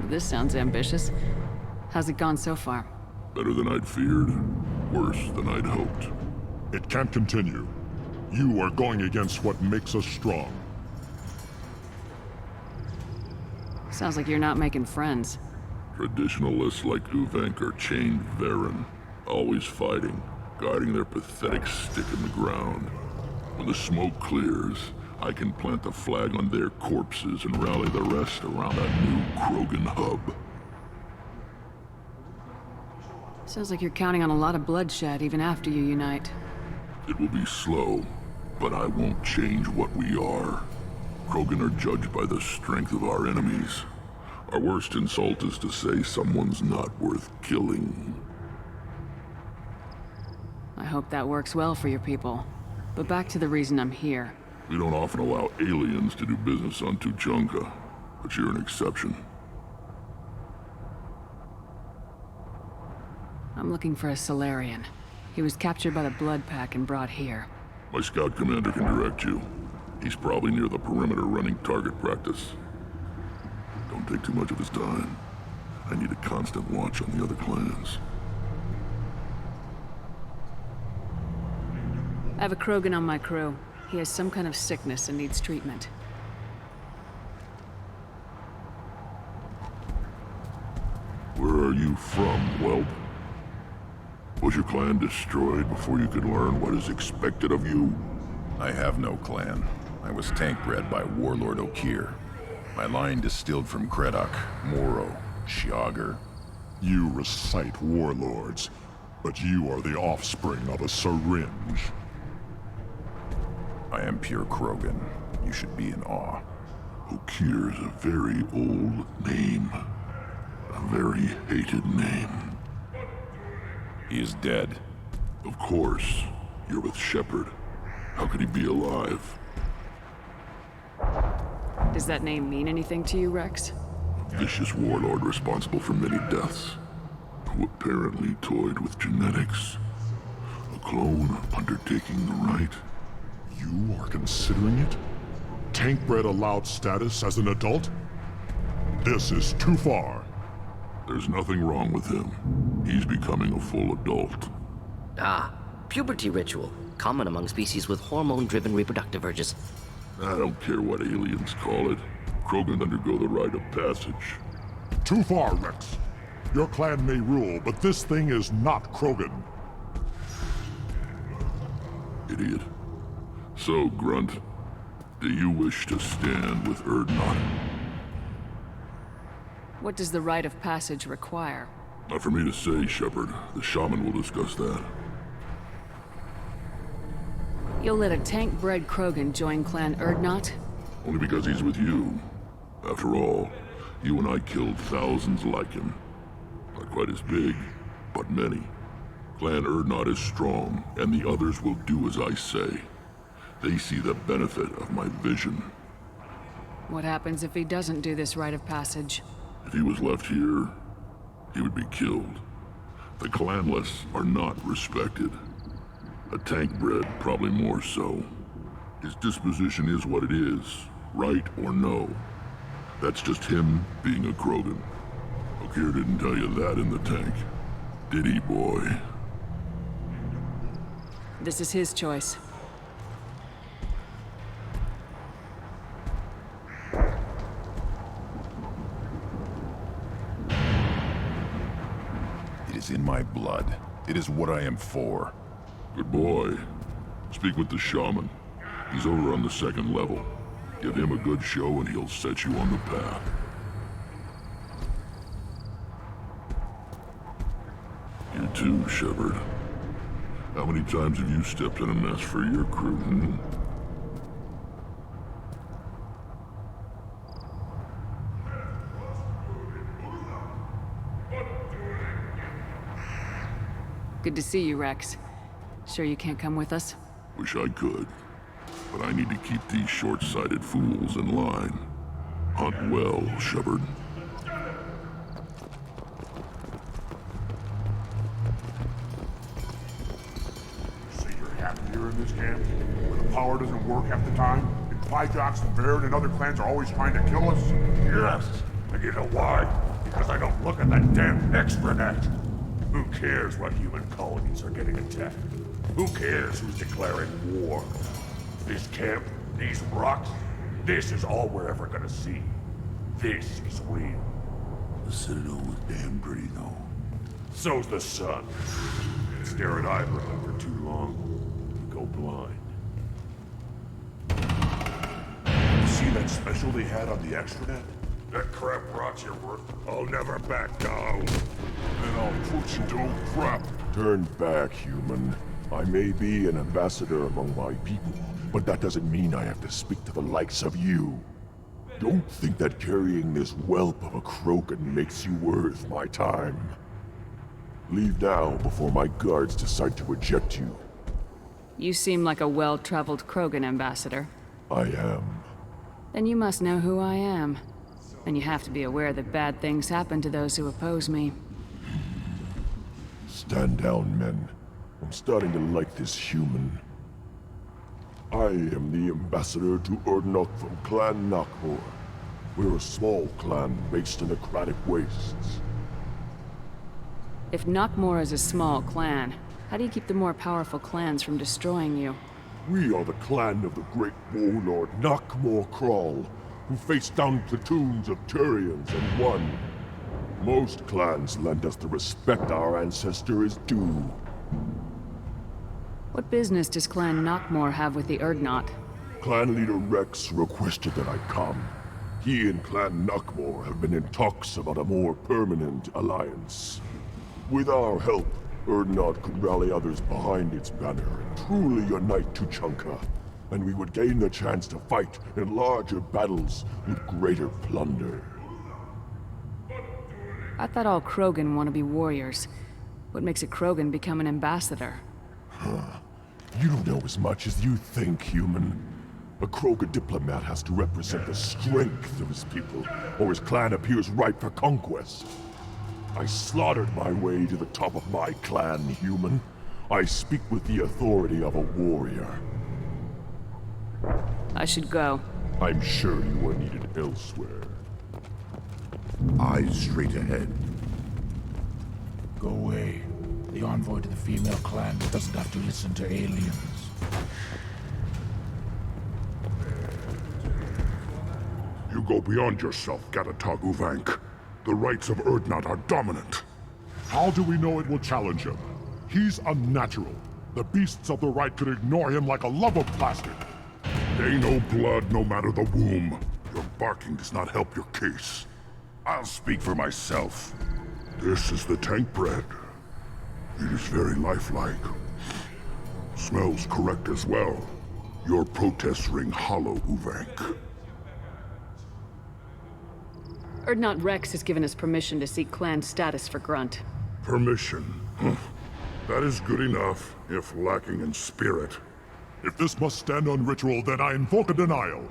This sounds ambitious. How's it gone so far? Better than I'd feared. Worse than I'd hoped. It can't continue. You are going against what makes us strong. Sounds like you're not making friends. Traditionalists like Uvenk are chained Varen, always fighting, guarding their pathetic stick in the ground. When the smoke clears, I can plant the flag on their corpses and rally the rest around a new Krogan hub. Sounds like you're counting on a lot of bloodshed even after you unite. It will be slow, but I won't change what we are. Krogan are judged by the strength of our enemies. Our worst insult is to say someone's not worth killing. I hope that works well for your people. But back to the reason I'm here. We don't often allow aliens to do business on Tuchanka, but you're an exception. I'm looking for a Solarian. He was captured by the Blood Pack and brought here. My scout commander can direct you. He's probably near the perimeter running target practice. Don't take too much of his time. I need a constant watch on the other clans. I have a Krogan on my crew. He has some kind of sickness and needs treatment. Where are you from, whelp? Was your clan destroyed before you could learn what is expected of you? I have no clan. I was tank bred by Warlord Okir. My line distilled from Kredok, Moro, Shiagar. You recite warlords, but you are the offspring of a syringe. I am pure Krogan. You should be in awe. Okir's a very old name. A very hated name. He is dead. Of course. You're with Shepard. How could he be alive? Does that name mean anything to you, Rex? A vicious warlord responsible for many deaths, who apparently toyed with genetics. A clone undertaking the right. You are considering it? Tank-bred allowed status as an adult? This is too far. There's nothing wrong with him. He's becoming a full adult. Ah, puberty ritual. Common among species with hormone-driven reproductive urges. I don't care what aliens call it. Krogan undergo the rite of passage. Too far, Rex. Your clan may rule, but this thing is not Krogan. Idiot. So, Grunt, do you wish to stand with Urdnot? What does the rite of passage require? Not for me to say, Shepard. The shaman will discuss that. You'll let a tank-bred Krogan join Clan Urdnot? Only because he's with you. After all, you and I killed thousands like him. Not quite as big, but many. Clan Urdnot is strong, and the others will do as I say. They see the benefit of my vision. What happens if he doesn't do this rite of passage? If he was left here, he would be killed. The clanless are not respected. A tank bred, probably more so. His disposition is what it is, right or no. That's just him being a Krogan. Okeer didn't tell you that in the tank, did he, boy? This is his choice. It is in my blood. It is what I am for. Good boy. Speak with the shaman. He's over on the second level. Give him a good show and he'll set you on the path. You too, Shepard. How many times have you stepped in a mess for your crew, hmm? Good to see you, Rex. Sure you can't come with us? Wish I could. But I need to keep these short-sighted fools in line. Hunt well, Shepard. So you're happy here in this camp? Where the power doesn't work half the time? And Pyjox and Baird and other clans are always trying to kill us? Yes. And you know why? Because I don't look at that damn extranet. Who cares what human colonies are getting attacked? Who cares who's declaring war? This camp, these rocks, this is all we're ever gonna see. This is real. The Citadel was damn pretty, though. So's the sun. Stare at either of them for too long, you go blind. You see that special they had on the extranet? That crap rots your worth. I'll never back down. Then I'll put you to crap. Turn back, human. I may be an ambassador among my people, but that doesn't mean I have to speak to the likes of you. Don't think that carrying this whelp of a Krogan makes you worth my time. Leave now before my guards decide to eject you. You seem like a well-traveled Krogan ambassador. I am. Then you must know who I am. And you have to be aware that bad things happen to those who oppose me. Stand down, men. I'm starting to like this human. I am the ambassador to Urdnot from Clan Nakmor. We're a small clan based in the Kratic Wastes. If Nakmor is a small clan, how do you keep the more powerful clans from destroying you? We are the clan of the great warlord Nakmor Kral, who faced down platoons of Turians and won. Most clans lend us the respect our ancestor is due. What business does Clan Nakmor have with the Urdnot? Clan leader Rex requested that I come. He and Clan Nakmor have been in talks about a more permanent alliance. With our help, Urdnot could rally others behind its banner and truly unite Tuchanka, and we would gain the chance to fight in larger battles with greater plunder. I thought all Krogan want to be warriors. What makes a Krogan become an ambassador? You don't know as much as you think, human. A Krogan diplomat has to represent the strength of his people, or his clan appears ripe for conquest. I slaughtered my way to the top of my clan, human. I speak with the authority of a warrior. I should go. I'm sure you are needed elsewhere. Eyes straight ahead. Go away. The envoy to the female clan doesn't have to listen to aliens. You go beyond yourself, Gatatog Uvank. The rights of Urdnot are dominant. How do we know it will challenge him? He's unnatural. The beasts of the right could ignore him like a lump of plastic. They know blood no matter the womb. Your barking does not help your case. I'll speak for myself. This is the tank bread. It is very lifelike. Smells correct as well. Your protests ring hollow, Uvank. Urdnot Rex has given us permission to seek clan status for Grunt. Permission. That is good enough, if lacking in spirit. If this must stand on ritual, then I invoke a denial.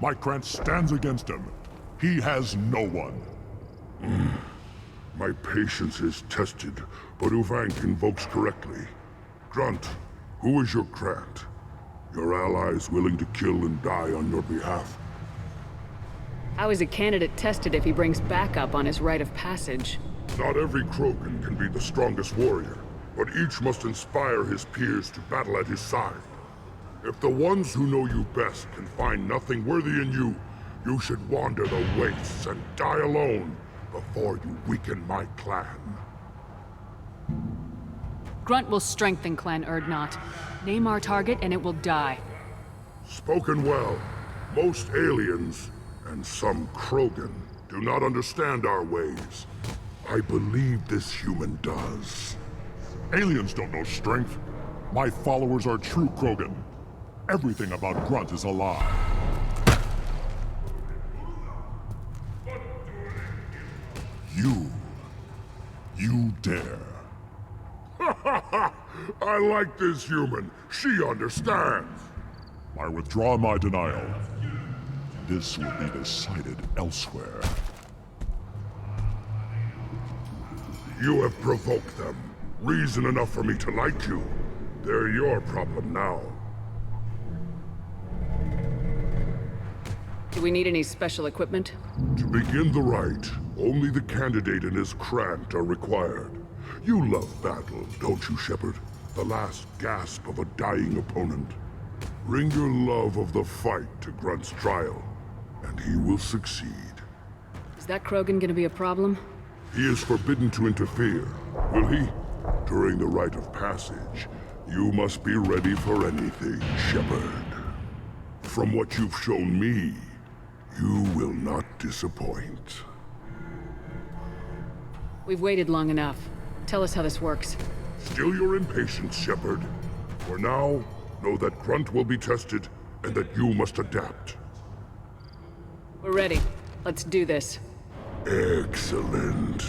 My clan stands against him. He has no one. My patience is tested but Uvank invokes correctly. Grunt, who is your Grant? Your allies willing to kill and die on your behalf? How is a candidate tested if he brings backup on his rite of passage? Not every Krogan can be the strongest warrior, but each must inspire his peers to battle at his side. If the ones who know you best can find nothing worthy in you, you should wander the wastes and die alone before you weaken my clan. Grunt will strengthen Clan Urdnot. Name our target and it will die. Spoken well. Most aliens, and some Krogan, do not understand our ways. I believe this human does. Aliens don't know strength. My followers are true Krogan. Everything about Grunt is a lie. You dare. I like this human. She understands. I withdraw my denial. This will be decided elsewhere. You have provoked them. Reason enough for me to like you. They're your problem now. Do we need any special equipment? To begin the rite, only the candidate and his Krant are required. You love battle, don't you, Shepard? The last gasp of a dying opponent. Bring your love of the fight to Grunt's trial, and he will succeed. Is that Krogan gonna be a problem? He is forbidden to interfere, will he? During the rite of passage, you must be ready for anything, Shepard. From what you've shown me, you will not disappoint. We've waited long enough. Tell us how this works. Still your impatience, Shepard. For now, know that Grunt will be tested, and that you must adapt. We're ready. Let's do this. Excellent.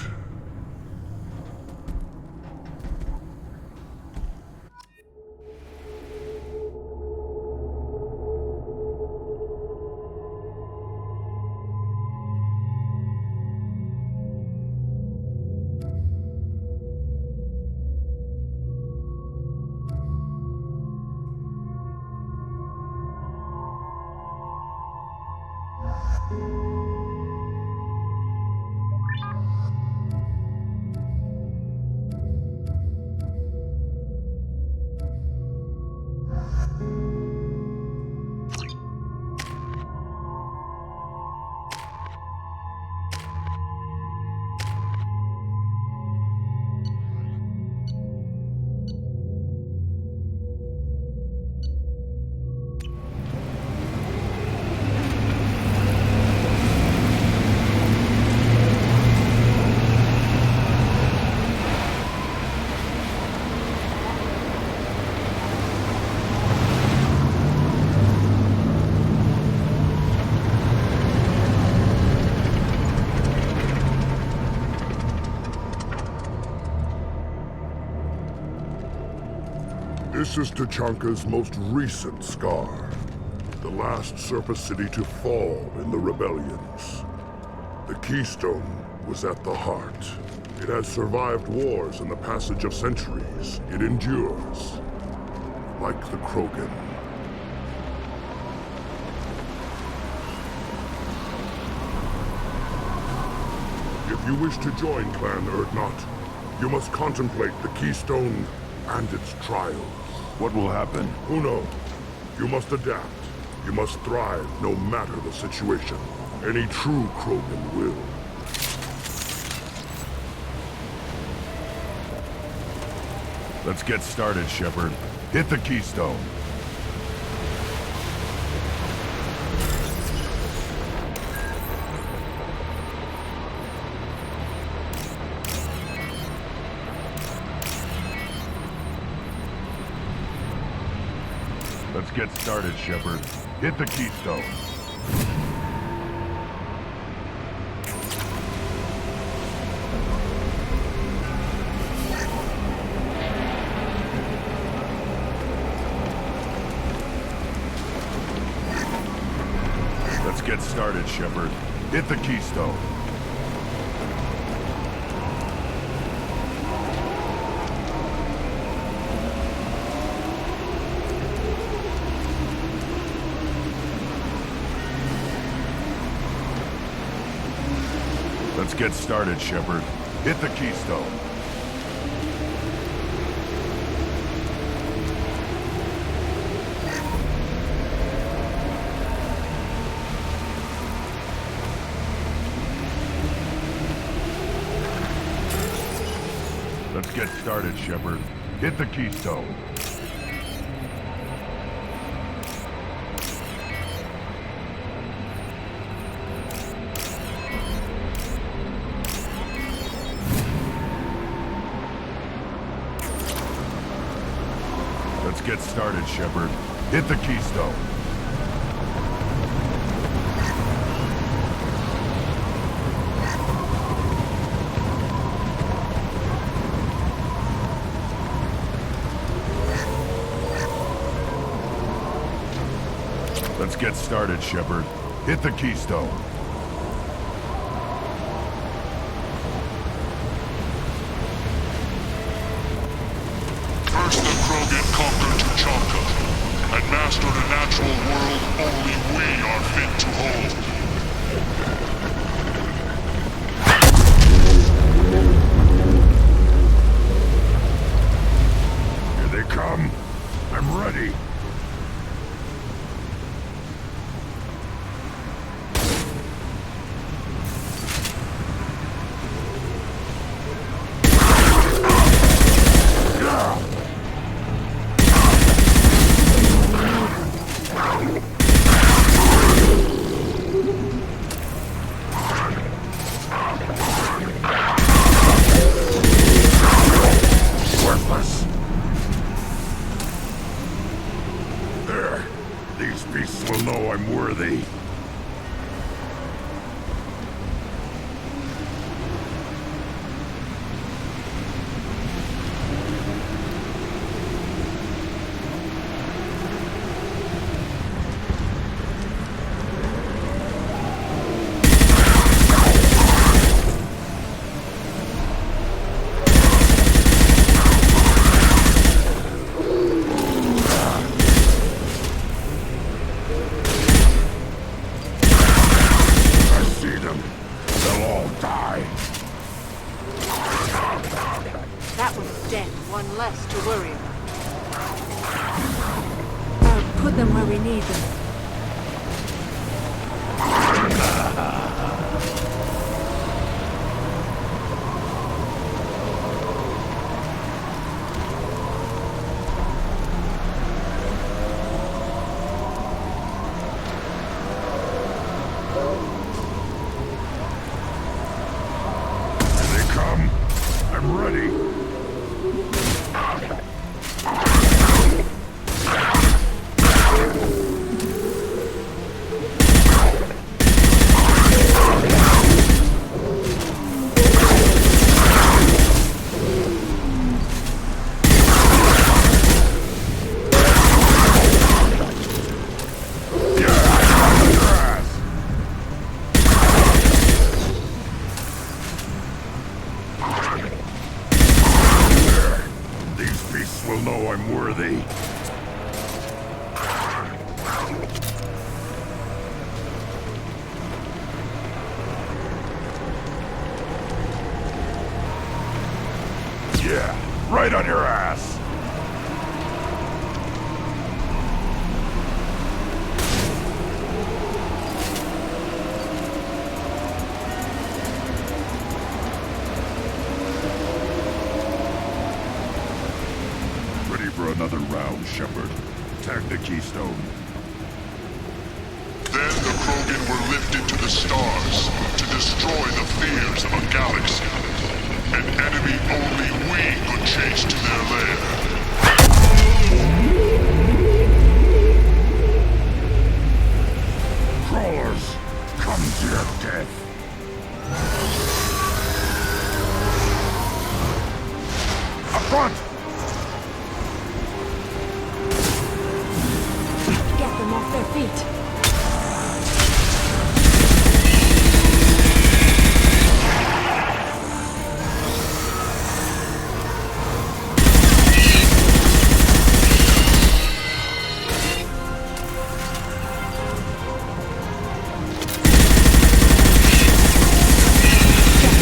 This is Tachanka's most recent scar. The last surface city to fall in the rebellions. The Keystone was at the heart. It has survived wars and the passage of centuries. It endures. Like the Krogan. If you wish to join Clan Urdnot, you must contemplate the Keystone and its trials. What will happen? Who knows? You must adapt. You must thrive no matter the situation. Any true Krogan will. Let's get started, Shepard. Hit the Keystone. Let's get started, Shepard. Hit the Keystone. Let's get started, Shepard. Hit the Keystone. Let's get started, Shepard. Hit the keystone. Let's get started, Shepard. Hit the keystone. Let's get started, Shepard. Hit the keystone. Let's get started, Shepard. Hit the keystone. First the Krogan conquered Tuchanka and mastered a natural world only we are fit to hold. Here they come. I'm ready. These beasts will know I'm worthy. That one's dead. One less to worry about. Put them where we need them. Here they come. I'm ready. Will know I'm worthy. Yeah, right on your ass. For another round, Shepard. Tag the keystone. Then the Krogan were lifted to the stars to destroy the fears of a galaxy. An enemy only we could chase to their lair. Crawlers, come to your death. Up front! Off their feet. Get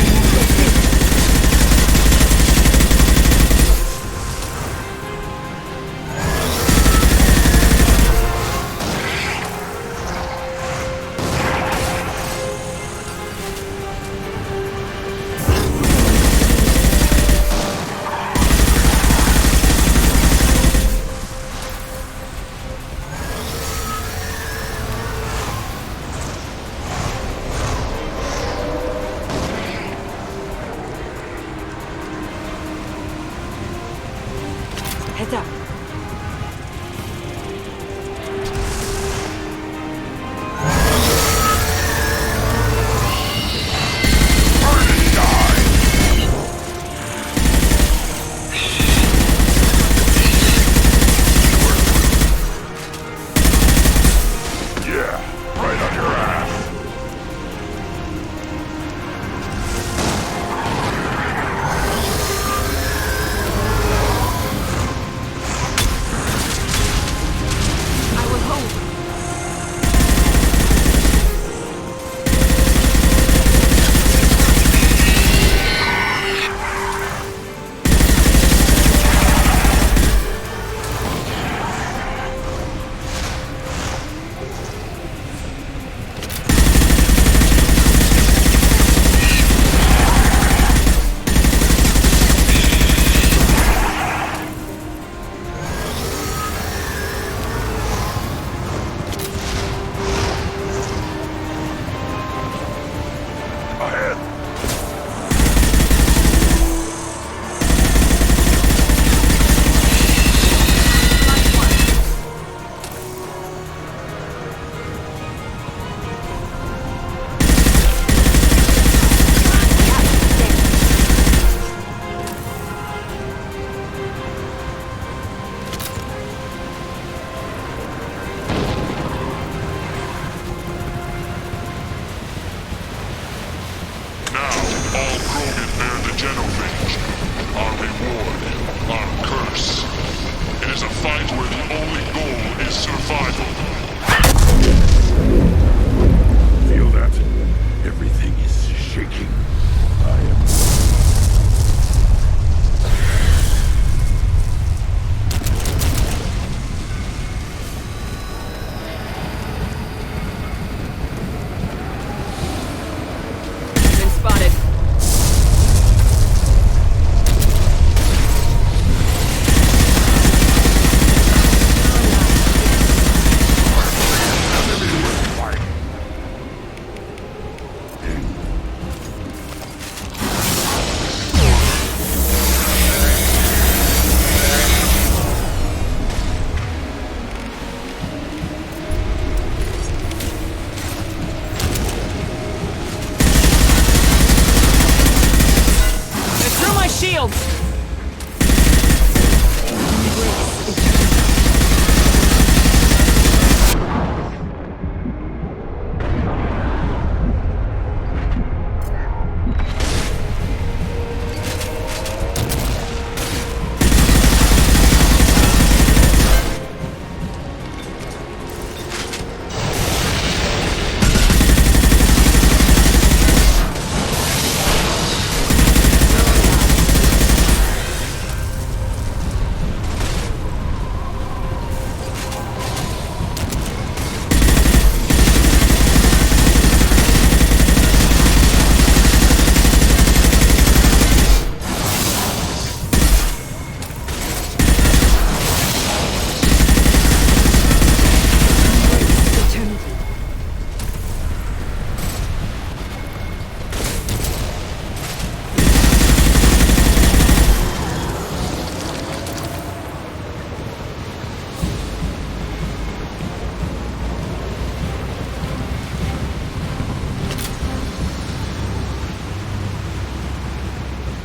side where the only goal is survival. Feel that? Everything is shaking. I am... Been spotted.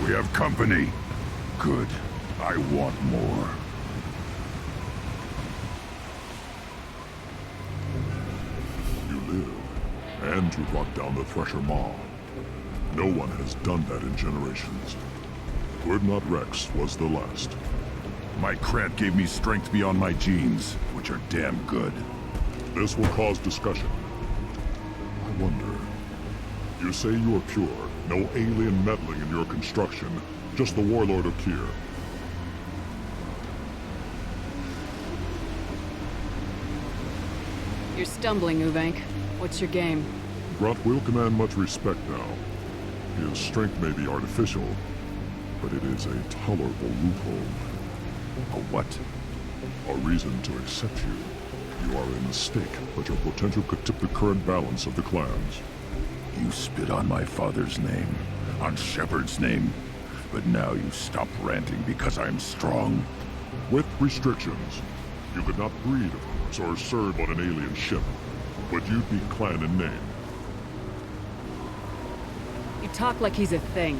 We have company. Good. I want more. You live, and you brought down the Thresher Maw. No one has done that in generations. Urdnot Rex was the last. My Krant gave me strength beyond my genes, which are damn good. This will cause discussion. I wonder... You say you are pure, no alien meddling in your construction, just the Warlord of Kier. You're stumbling, Uvenk. What's your game? Grunt will command much respect now. His strength may be artificial, but it is a tolerable loophole. A what? A reason to accept you. You are a mistake, but your potential could tip the current balance of the clans. You spit on my father's name, on Shepard's name, but now you stop ranting because I'm strong. With restrictions. You could not breed, of course, or serve on an alien ship, but you'd be clan in name. You talk like he's a thing.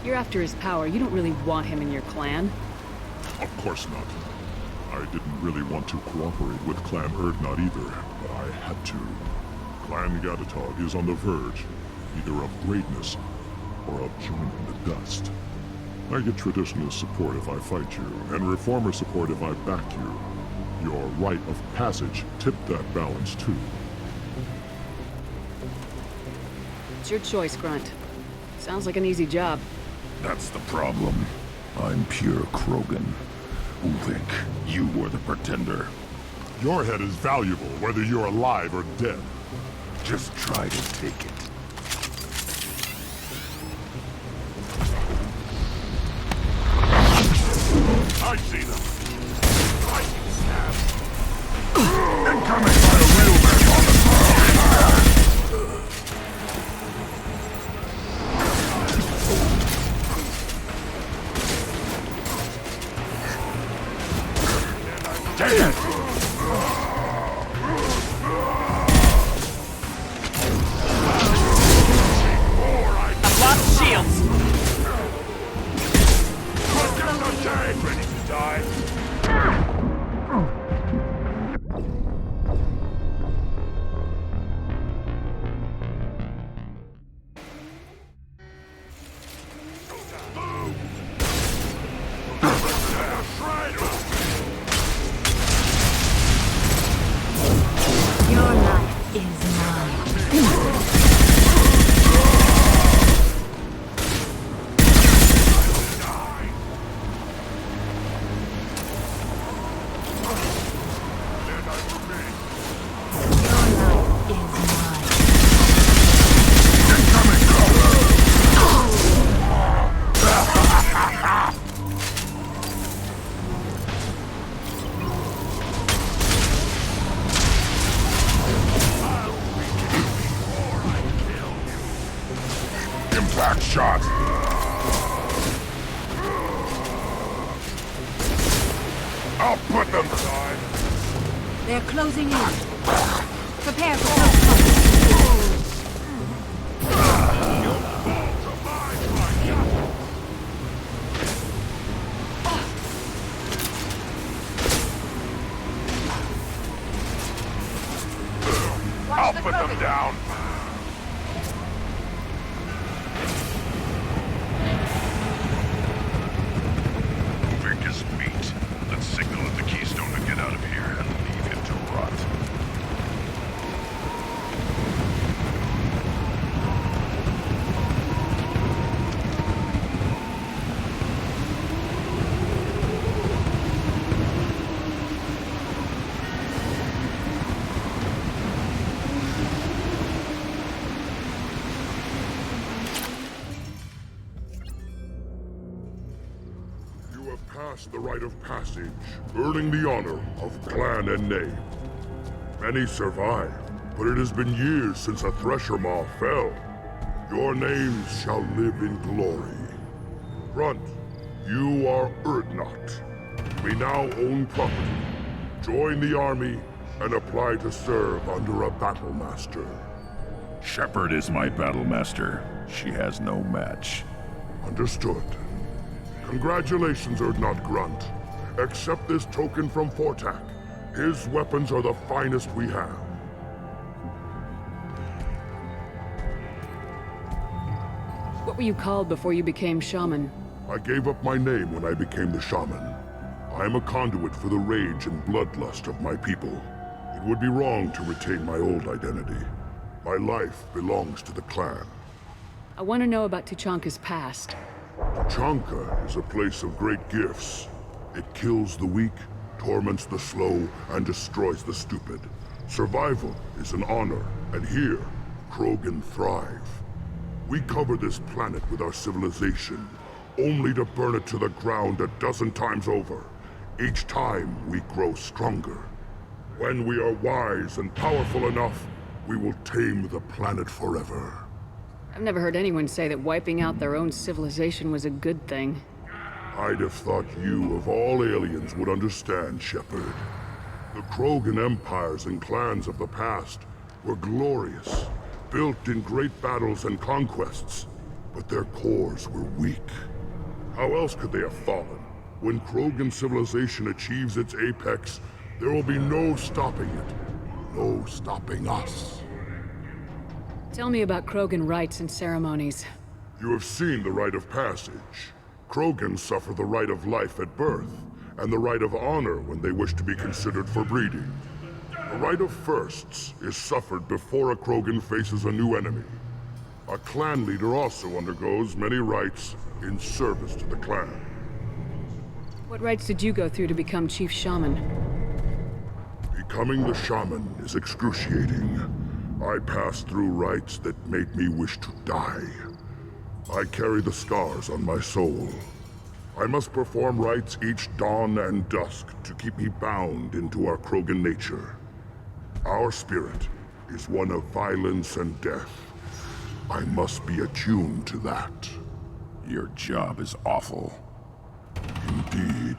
You're after his power. You don't really want him in your clan. Of course not. I didn't really want to cooperate with Clan Urdnot either, but I had to. Clan Gatatog is on the verge, either of greatness or of joining the dust. I get traditionalist support if I fight you, and reformer support if I back you. Your rite of passage tipped that balance too. It's your choice, Grunt. Sounds like an easy job. That's the problem. I'm pure Krogan. Uvenk, you were the pretender. Your head is valuable, whether you're alive or dead. Just try to take it. I see them. I can snap. Incoming by a real man on the ground. Take it! I've lost shields! Ready to die? is mine. Impact shot. I'll put them. They're closing in. Prepare for close. I'll put them down. Moving his meat. Let's signal at the keystone to get out of here and leave him to rot. Past the rite of passage, earning the honor of clan and name. Many survive, but it has been years since a thresher maw fell. Your names shall live in glory. Grunt, you are Urdnot. We now own property. Join the army and apply to serve under a battle master. Shepard is my battle master. She has no match. Understood. Congratulations, Urdnot Grunt. Accept this token from Fortak. His weapons are the finest we have. What were you called before you became shaman? I gave up my name when I became the shaman. I am a conduit for the rage and bloodlust of my people. It would be wrong to retain my old identity. My life belongs to the clan. I want to know about Tuchanka's past. Tuchanka is a place of great gifts. It kills the weak, torments the slow, and destroys the stupid. Survival is an honor, and here, Krogan thrive. We cover this planet with our civilization, only to burn it to the ground a dozen times over. Each time, we grow stronger. When we are wise and powerful enough, we will tame the planet forever. I've never heard anyone say that wiping out their own civilization was a good thing. I'd have thought you, of all aliens, would understand, Shepard. The Krogan empires and clans of the past were glorious, built in great battles and conquests, but their cores were weak. How else could they have fallen? When Krogan civilization achieves its apex, there will be no stopping it. No stopping us. Tell me about Krogan rites and ceremonies. You have seen the rite of passage. Krogans suffer the rite of life at birth, and the rite of honor when they wish to be considered for breeding. The rite of firsts is suffered before a Krogan faces a new enemy. A clan leader also undergoes many rites in service to the clan. What rites did you go through to become Chief Shaman? Becoming the shaman is excruciating. I passed through rites that made me wish to die. I carry the scars on my soul. I must perform rites each dawn and dusk to keep me bound into our Krogan nature. Our spirit is one of violence and death. I must be attuned to that. Your job is awful. Indeed.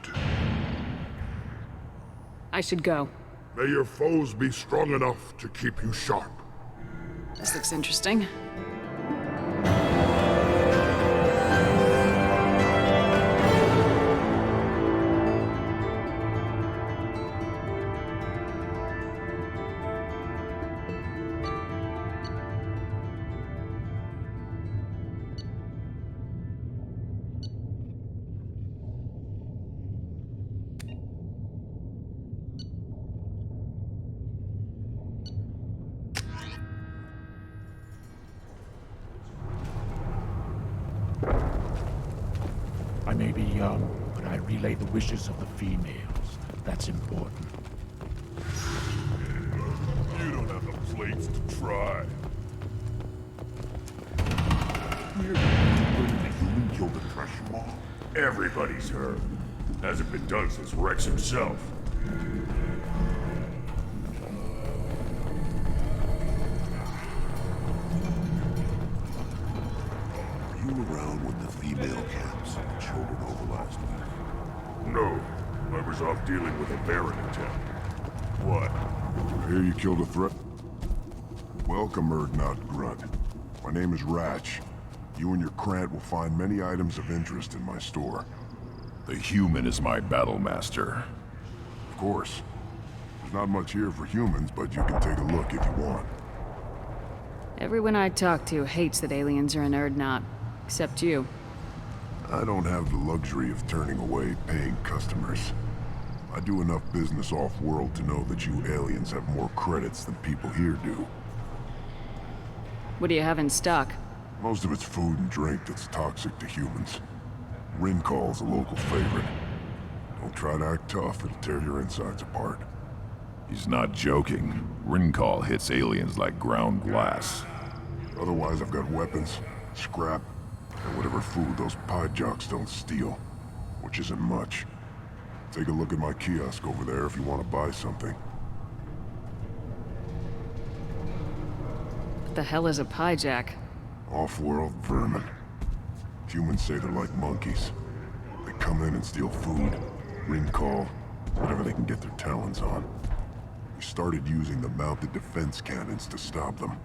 I should go. May your foes be strong enough to keep you sharp. This looks interesting. young, but I relay the wishes of the females. That's important. You don't have the plates to try. Where did the human kill the trash mob? Everybody's heard. Hasn't been done since Rex himself. Were you around when the female camps sent children over last week? No. I was off dealing with a Baron attempt. What? I hear you killed a threat. Welcome, Erdnot Grunt. My name is Ratch. You and your Krant will find many items of interest in my store. The human is my battle master. Of course. There's not much here for humans, but you can take a look if you want. Everyone I talk to hates that aliens are an Erdnot. Except you. I don't have the luxury of turning away paying customers. I do enough business off-world to know that you aliens have more credits than people here do. What do you have in stock? Most of it's food and drink that's toxic to humans. Rincall's a local favorite. Don't try to act tough, it'll tear your insides apart. He's not joking. Rincall hits aliens like ground glass. Otherwise, I've got weapons, scrap, and whatever food those pie jocks don't steal. Which isn't much. Take a look at my kiosk over there if you want to buy something. What the hell is a piejack? Off-world vermin. Humans say they're like monkeys. They come in and steal food, Rincall, whatever they can get their talons on. We started using the mounted defense cannons to stop them.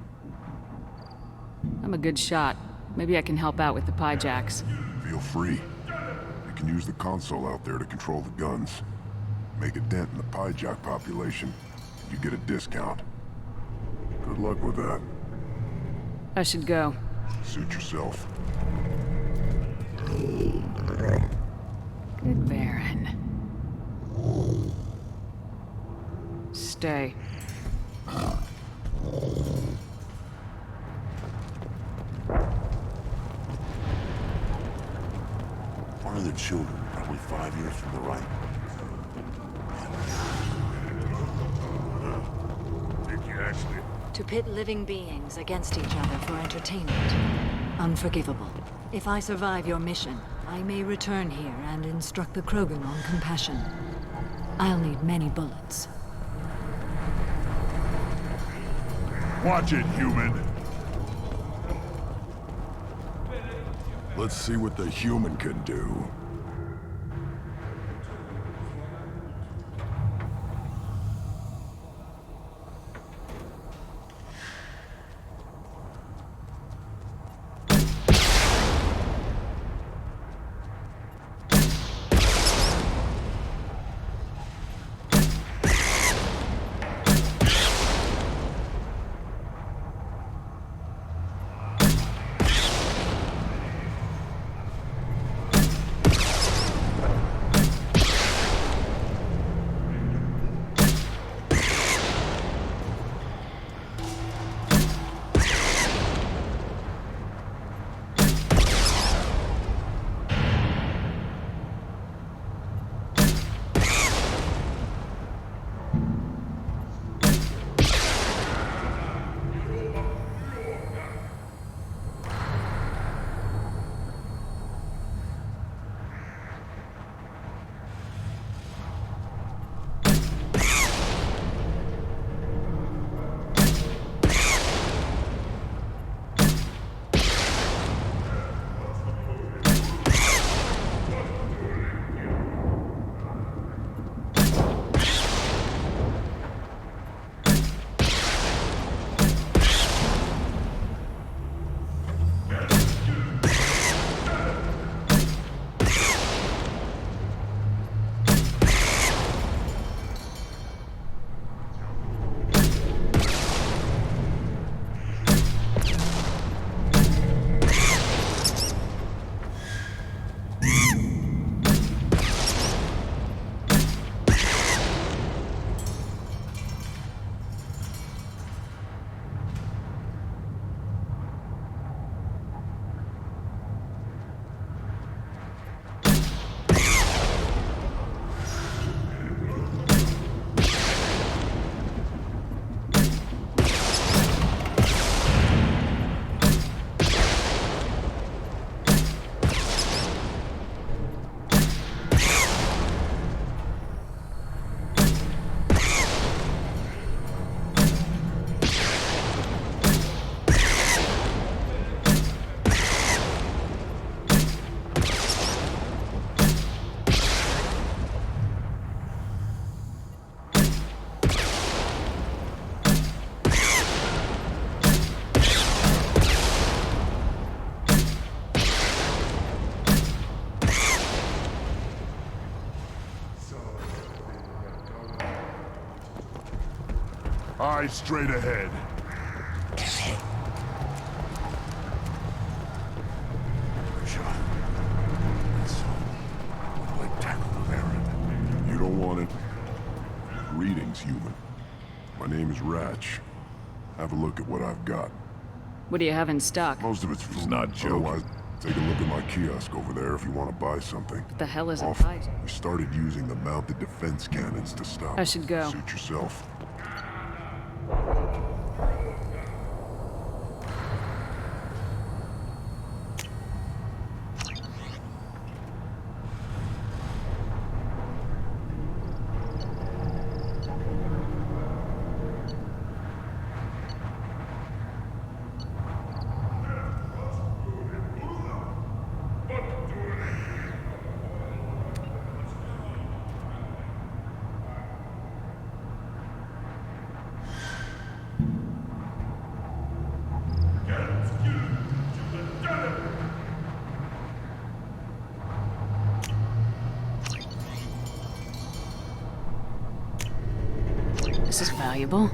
I'm a good shot. Maybe I can help out with the piejacks. Feel free. You can use the console out there to control the guns. Make a dent in the piejack population, you get a discount. Good luck with that. I should go. Suit yourself. Good Baron. Stay. One of their children, probably 5 years from the right. Think you actually... To pit living beings against each other for entertainment. Unforgivable. If I survive your mission, I may return here and instruct the Krogan on compassion. I'll need many bullets. Watch it, human! Let's see what the human can do. Eyes straight ahead. You don't want it? Greetings, human. My name is Ratch. Have a look at what I've got. What do you have in stock? Most of it's food. He's not joking. Otherwise, take a look at my kiosk over there if you want to buy something. What the hell is a Often, fight? we started using the mounted defense cannons to stop. I should go. Suit yourself. This is valuable.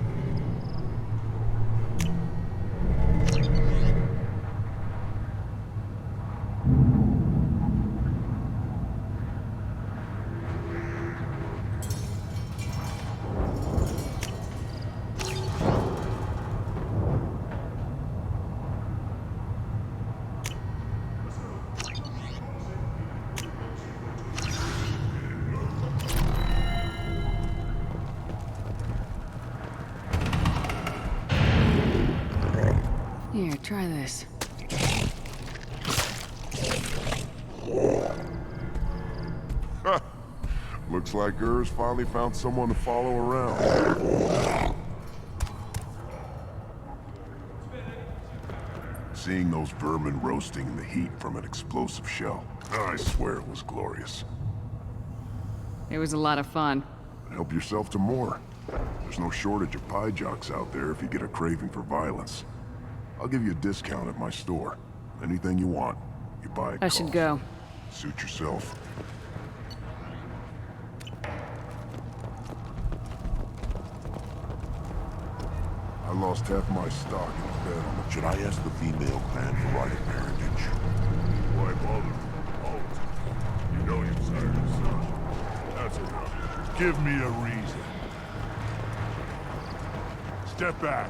Here, try this. Looks like Urs finally found someone to follow around. Seeing those vermin roasting in the heat from an explosive shell, I swear it was glorious. It was a lot of fun. Help yourself to more. There's no shortage of pie jocks out there if you get a craving for violence. I'll give you a discount at my store. Anything you want, you buy it. I should go. Suit yourself. I lost half my stock in the bed on the... Should I ask the female clan for right of parentage? Why bother? Oh, you know you've sired a son. That's enough. Give me a reason. Step back,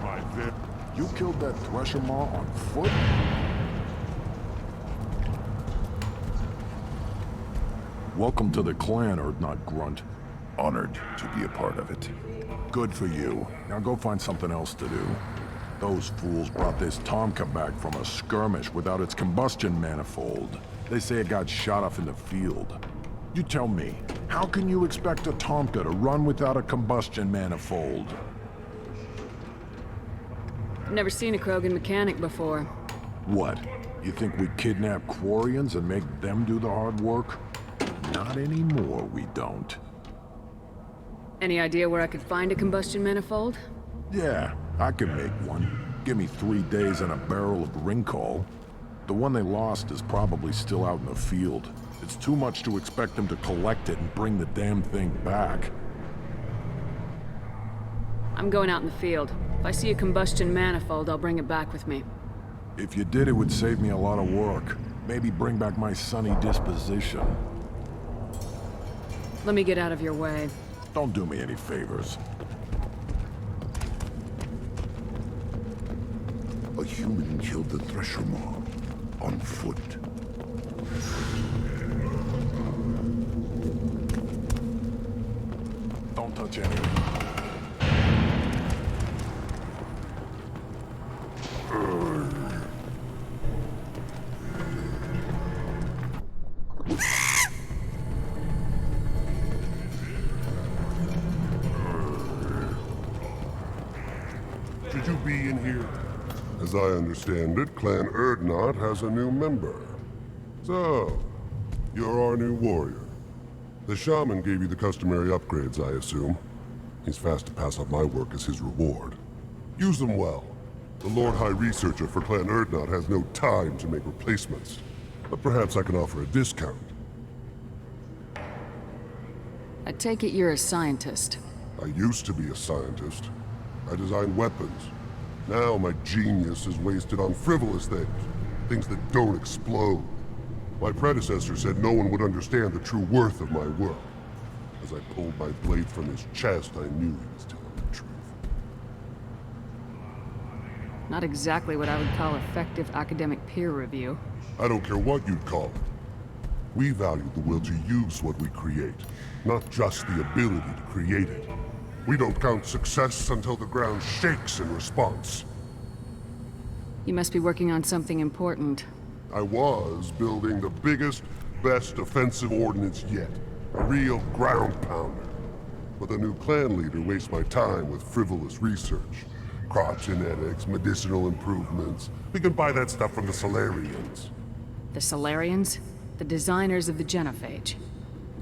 my vip. You killed that Thresher Maw on foot? Welcome to the clan, Urdnot Grunt. Honored to be a part of it. Good for you. Now go find something else to do. Those fools brought this Tomka back from a skirmish without its combustion manifold. They say it got shot off in the field. You tell me, how can you expect a Tomka to run without a combustion manifold? Never seen a Krogan mechanic before. What? You think we kidnap Quarians and make them do the hard work? Not anymore, we don't. Any idea where I could find a combustion manifold? Yeah, I can make one. Give me 3 days and a barrel of Ringcall. The one they lost is probably still out in the field. It's too much to expect them to collect it and bring the damn thing back. I'm going out in the field. If I see a combustion manifold, I'll bring it back with me. If you did, it would save me a lot of work. Maybe bring back my sunny disposition. Let me get out of your way. Don't do me any favors. A human killed the Thresher Maw on foot. Don't touch anything. Should you be in here? As I understand it, Clan Urdnot has a new member. So, you're our new warrior. The shaman gave you the customary upgrades, I assume. He's fast to pass on my work as his reward. Use them well. The Lord High Researcher for Clan Urdnot has no time to make replacements. But perhaps I can offer a discount. I take it you're a scientist. I used to be a scientist. I designed weapons. Now my genius is wasted on frivolous things. Things that don't explode. My predecessor said no one would understand the true worth of my work. As I pulled my blade from his chest, I knew he was telling the truth. Not exactly what I would call effective academic peer review. I don't care what you'd call it. We value the will to use what we create, not just the ability to create it. We don't count success until the ground shakes in response. You must be working on something important. I was building the biggest, best offensive ordnance yet. A real ground pounder. But the new clan leader wastes my time with frivolous research. Crop genetics, medicinal improvements. We can buy that stuff from the Solarians. The Solarians? The designers of the genophage.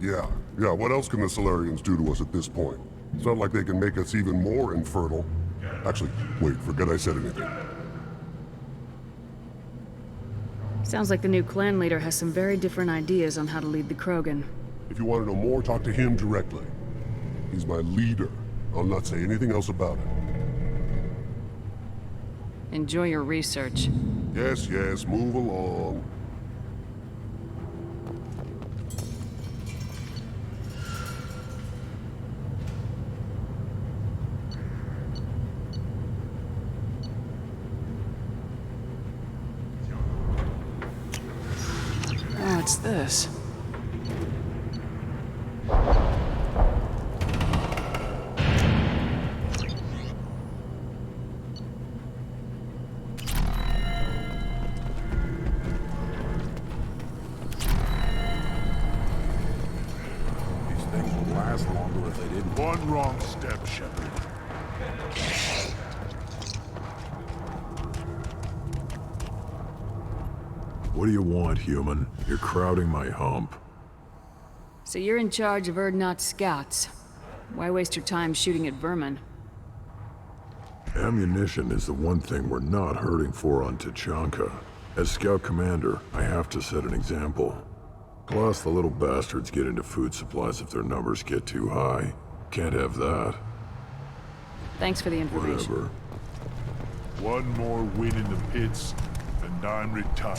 Yeah, what else can the Solarians do to us at this point? It's not like they can make us even more infertile. Actually, wait, forget I said anything. Sounds like the new clan leader has some very different ideas on how to lead the Krogan. If you want to know more, talk to him directly. He's my leader. I'll not say anything else about it. Enjoy your research. Yes, move along. What's this? One wrong step, Shepard. What do you want, human? You're crowding my hump. So you're in charge of Urdnot's scouts. Why waste your time shooting at vermin? Ammunition is the one thing we're not hurting for on Tachanka. As scout commander, I have to set an example. Plus, the little bastards get into food supplies if their numbers get too high. Can't have that. Thanks for the information. Whatever. One more win in the pits, and I'm retired.